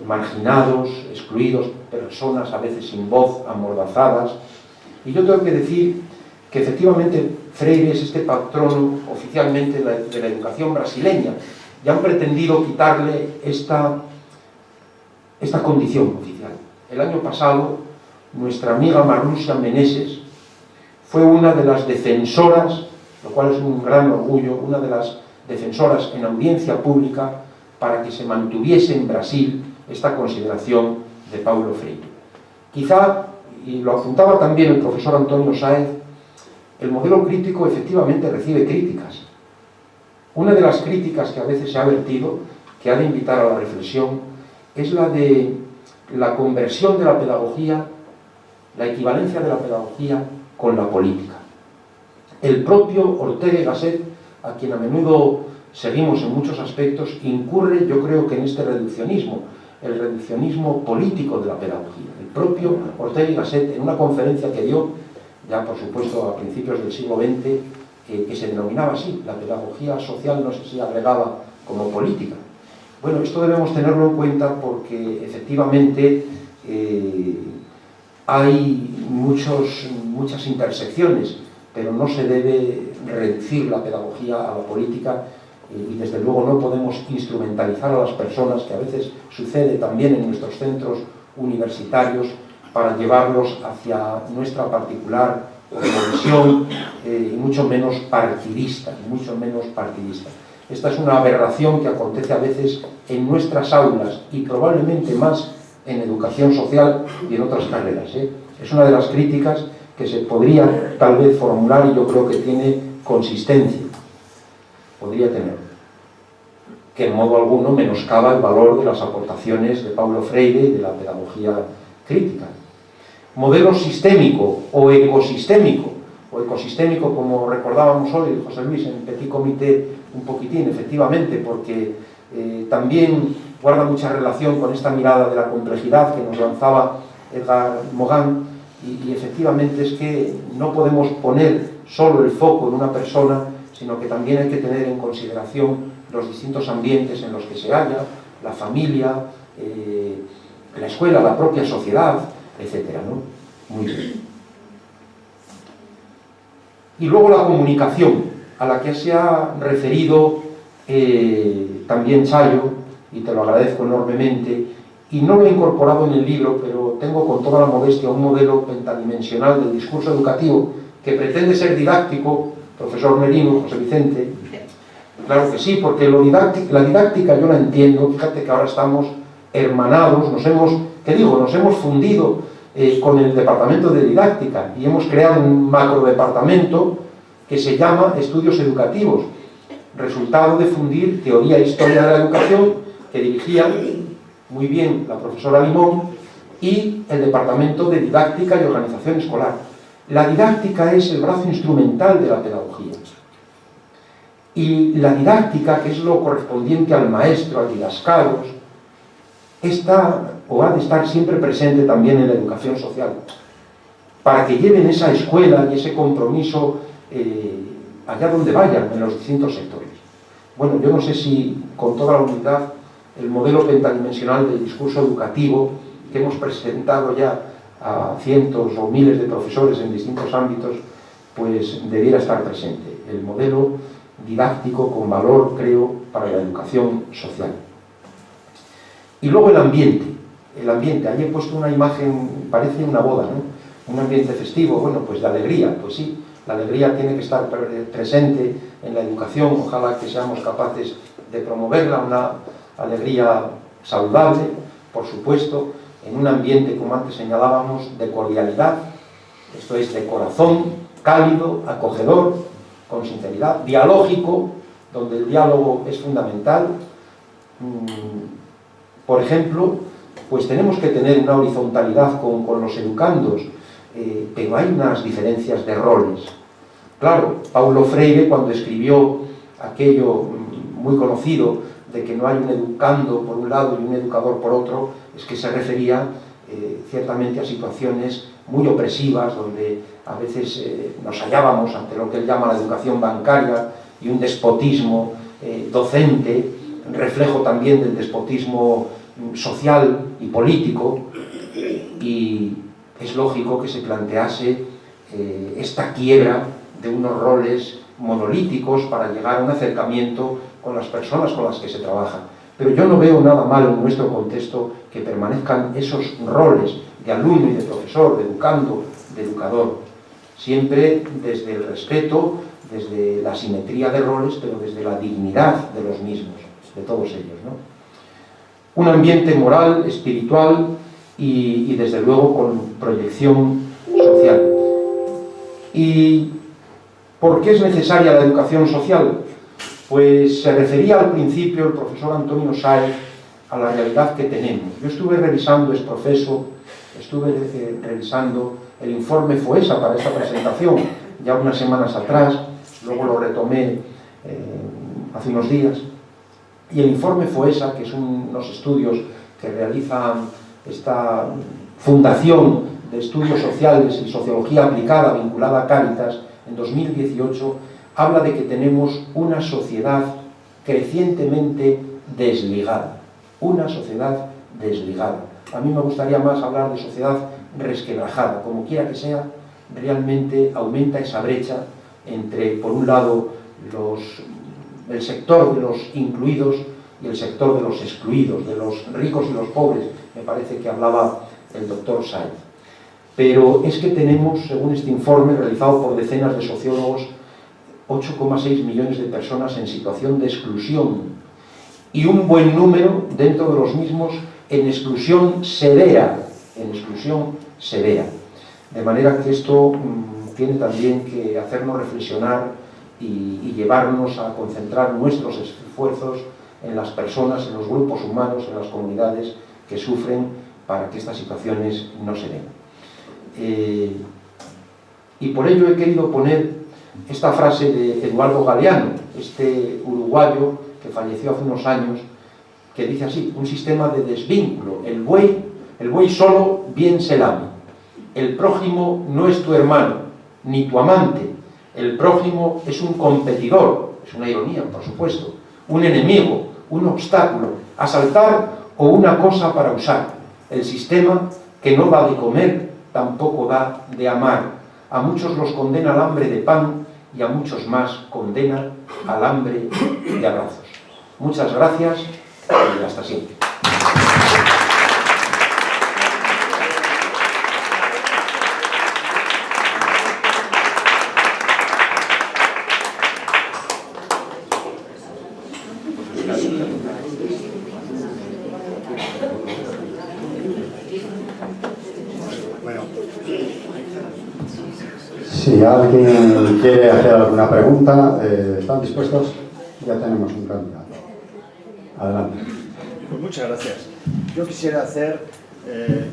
marginados, excluidos, personas a veces sin voz, amordazadas. Y yo tengo que decir que efectivamente Freire es este patrono oficialmente de la educación brasileña, y han pretendido quitarle esta condición oficial. El año pasado, nuestra amiga Marluxia Meneses fue una de las defensoras, lo cual es un gran orgullo, una de las defensoras en audiencia pública para que se mantuviese en Brasil esta consideración de Paulo Freire. Quizá, y lo apuntaba también el profesor Antonio Sáez, el modelo crítico efectivamente recibe críticas. Una de las críticas que a veces se ha vertido, que ha de invitar a la reflexión, es la de la conversión de la pedagogía, la equivalencia de la pedagogía con la política. El propio Ortega y Gasset, a quien a menudo seguimos en muchos aspectos, incurre, yo creo que en este reduccionismo, el reduccionismo político de la pedagogía. El propio Ortega y Gasset, en una conferencia que dio, ya por supuesto a principios del siglo XX, que se denominaba así, la pedagogía social, no sé si agregaba como política. Bueno, esto debemos tenerlo en cuenta porque efectivamente hay muchas intersecciones, pero no se debe reducir la pedagogía a la política y desde luego no podemos instrumentalizar a las personas, que a veces sucede también en nuestros centros universitarios, para llevarlos hacia nuestra particular visión y mucho menos partidista, Esta es una aberración que acontece a veces en nuestras aulas y probablemente más en educación social y en otras carreras. Es una de las críticas que se podría tal vez formular y yo creo que tiene consistencia. Podría tener. Que en modo alguno menoscaba el valor de las aportaciones de Paulo Freire y de la pedagogía crítica. Modelo sistémico o ecosistémico como recordábamos hoy, José Luis, en Petit Comité un poquitín, efectivamente, porque también guarda mucha relación con esta mirada de la complejidad que nos lanzaba Edgar Morin, y efectivamente es que no podemos poner solo el foco en una persona, sino que también hay que tener en consideración los distintos ambientes en los que se halla, la familia, la escuela, la propia sociedad, etcétera, ¿no? Muy bien. Y luego la comunicación, a la que se ha referido también Chayo, y te lo agradezco enormemente, y no lo he incorporado en el libro, pero tengo con toda la modestia un modelo pentadimensional del discurso educativo que pretende ser didáctico, profesor Merino, José Vicente. Claro que sí, porque la didáctica yo la entiendo. Fíjate que ahora estamos hermanados, nos hemos fundido con el departamento de didáctica y hemos creado un macrodepartamento que se llama Estudios Educativos, resultado de fundir teoría e historia de la educación, que dirigía muy bien la profesora Limón, y el departamento de didáctica y organización escolar. La didáctica es el brazo instrumental de la pedagogía. Y la didáctica, que es lo correspondiente al maestro, al didascalos, está o ha de estar siempre presente también en la educación social, para que lleven esa escuela y ese compromiso allá donde vayan, en los distintos sectores. Bueno, yo no sé si con toda la unidad el modelo pentadimensional del discurso educativo que hemos presentado ya a cientos o miles de profesores en distintos ámbitos, pues debiera estar presente. El modelo didáctico con valor, creo, para la educación social. Y luego el ambiente. Allí he puesto una imagen, parece una boda, ¿no? Un ambiente festivo, bueno, pues de alegría, pues sí, la alegría tiene que estar presente en la educación, ojalá que seamos capaces de promoverla, una alegría saludable, por supuesto, en un ambiente, como antes señalábamos, de cordialidad, esto es, de corazón, cálido, acogedor, con sinceridad, dialógico, donde el diálogo es fundamental. Por ejemplo, pues tenemos que tener una horizontalidad con los educandos, pero hay unas diferencias de roles. Claro, Paulo Freire, cuando escribió aquello muy conocido de que no hay un educando por un lado y un educador por otro, es que se refería ciertamente a situaciones muy opresivas, donde a veces nos hallábamos ante lo que él llama la educación bancaria y un despotismo docente, reflejo también del despotismo social y político, y es lógico que se plantease esta quiebra de unos roles monolíticos para llegar a un acercamiento con las personas con las que se trabaja. Pero yo no veo nada malo en nuestro contexto que permanezcan esos roles de alumno y de profesor, de educando, de educador, siempre desde el respeto, desde la simetría de roles, pero desde la dignidad de los mismos, de todos ellos, ¿no? Un ambiente moral, espiritual y desde luego con proyección social. ¿Y por qué es necesaria la educación social? Pues se refería al principio el profesor Antonio Sáez a la realidad que tenemos. Yo estuve revisando revisando el informe FOESA para esta presentación ya unas semanas atrás, luego lo retomé hace unos días, y el informe FOESA, que son unos estudios que realiza esta Fundación de Estudios Sociales y Sociología Aplicada vinculada a Cáritas, en 2018, habla de que tenemos una sociedad crecientemente desligada. Una sociedad desligada. A mí me gustaría más hablar de sociedad resquebrajada. Como quiera que sea, realmente aumenta esa brecha entre, por un lado, el sector de los incluidos y el sector de los excluidos, de los ricos y los pobres. Me parece que hablaba el doctor Sainz. Pero es que tenemos, según este informe realizado por decenas de sociólogos, 8,6 millones de personas en situación de exclusión y un buen número dentro de los mismos en exclusión severa, De manera que esto tiene también que hacernos reflexionar y llevarnos a concentrar nuestros esfuerzos en las personas, en los grupos humanos, en las comunidades que sufren para que estas situaciones no se den. Y por ello he querido poner esta frase de Eduardo Galeano, este uruguayo que falleció hace unos años, que dice así: un sistema de desvínculo. El buey solo bien se lame. El prójimo no es tu hermano, ni tu amante. El prójimo es un competidor, es una ironía, por supuesto, un enemigo, un obstáculo, a saltar o una cosa para usar. El sistema que no da de comer, tampoco da de amar. A muchos los condena al hambre de pan y a muchos más condena al hambre de abrazos. Muchas gracias y hasta siempre. Si alguien quiere hacer alguna pregunta, ¿están dispuestos? Ya tenemos un candidato. Adelante. Pues muchas gracias. Yo quisiera hacer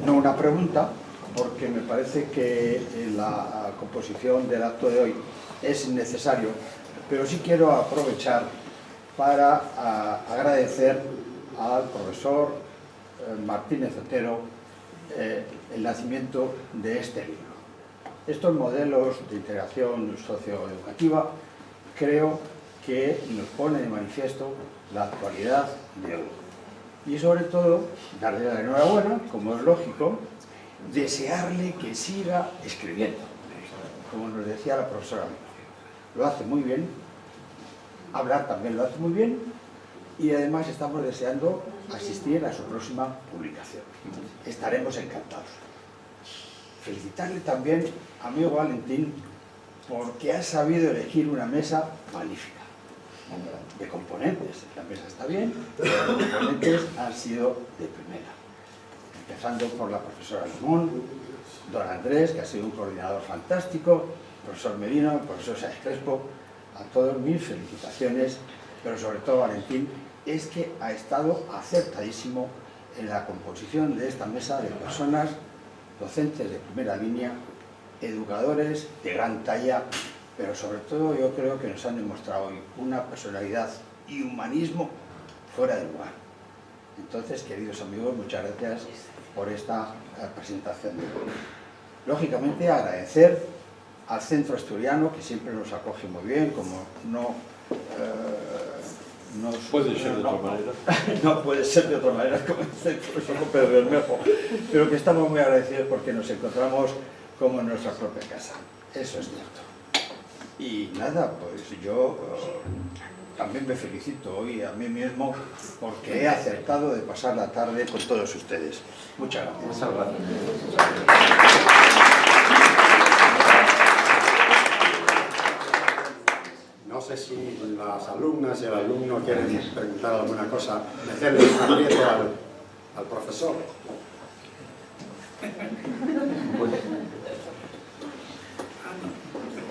no una pregunta, porque me parece que la composición del acto de hoy es necesario, pero sí quiero aprovechar para agradecer al profesor Martínez Otero el nacimiento de este libro. Estos modelos de integración socioeducativa creo que nos pone de manifiesto la actualidad de hoy. Y sobre todo, darle la enhorabuena, como es lógico, desearle que siga escribiendo. Como nos decía la profesora, lo hace muy bien, hablar también lo hace muy bien, y además estamos deseando asistir a su próxima publicación. Estaremos encantados. Felicitarle también, amigo Valentín, porque ha sabido elegir una mesa magnífica de componentes. La mesa está bien, pero los componentes han sido de primera. Empezando por la profesora Limón, don Andrés, que ha sido un coordinador fantástico, profesor Merino, profesor Sáenz Crespo, a todos mis felicitaciones, pero sobre todo Valentín, es que ha estado acertadísimo en la composición de esta mesa de personas docentes de primera línea, educadores de gran talla, pero sobre todo yo creo que nos han demostrado hoy una personalidad y humanismo fuera de lugar. Entonces, queridos amigos, muchas gracias por esta presentación. Lógicamente, agradecer al Centro Asturiano, que siempre nos acoge muy bien, como no puede ser de otra manera. No puede ser de otra manera, como dice el profesor Pedro Bermejo, pero que estamos muy agradecidos porque nos encontramos como en nuestra propia casa. Eso es cierto. Y nada, pues yo también me felicito hoy a mí mismo porque he acertado de pasar la tarde con todos ustedes. Muchas gracias. Muchas gracias. No sé si las alumnas y el alumno quieren preguntar alguna cosa, meterle un aprieto al profesor.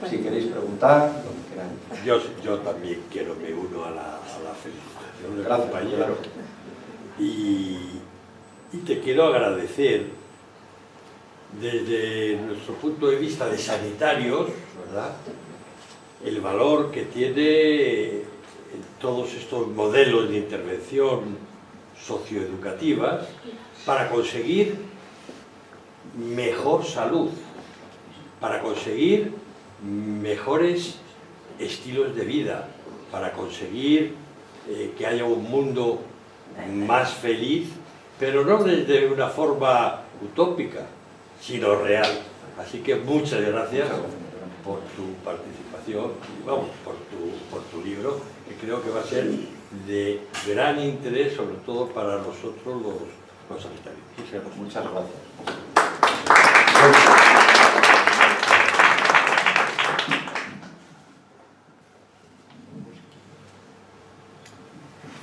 Si queréis preguntar, lo que queráis. Yo también me uno a la felicitación del Gracias, compañero. Y te quiero agradecer desde nuestro punto de vista de sanitarios, ¿verdad?, el valor que tiene todos estos modelos de intervención socioeducativas para conseguir mejor salud, para conseguir mejores estilos de vida, para conseguir que haya un mundo más feliz, pero no desde una forma utópica, sino real. Así que muchas gracias por tu participación, vamos, por tu libro, que creo que va a ser de gran interés, sobre todo para nosotros los sanitarios. Muchas gracias.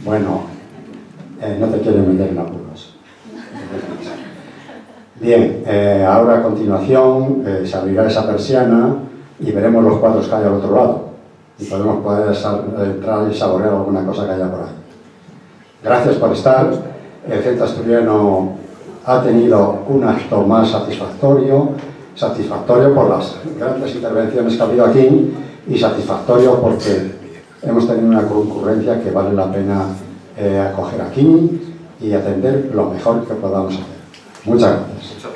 Bueno, no te quiero meter en apuros. Bien, ahora a continuación se abrirá esa persiana y veremos los cuadros que hay al otro lado. Y podemos poder entrar y saborear alguna cosa que haya por ahí. Gracias por estar. El Centro Asturiano ha tenido un acto más satisfactorio por las grandes intervenciones que ha habido aquí y satisfactorio porque hemos tenido una concurrencia que vale la pena acoger aquí y atender lo mejor que podamos hacer. Muchas gracias.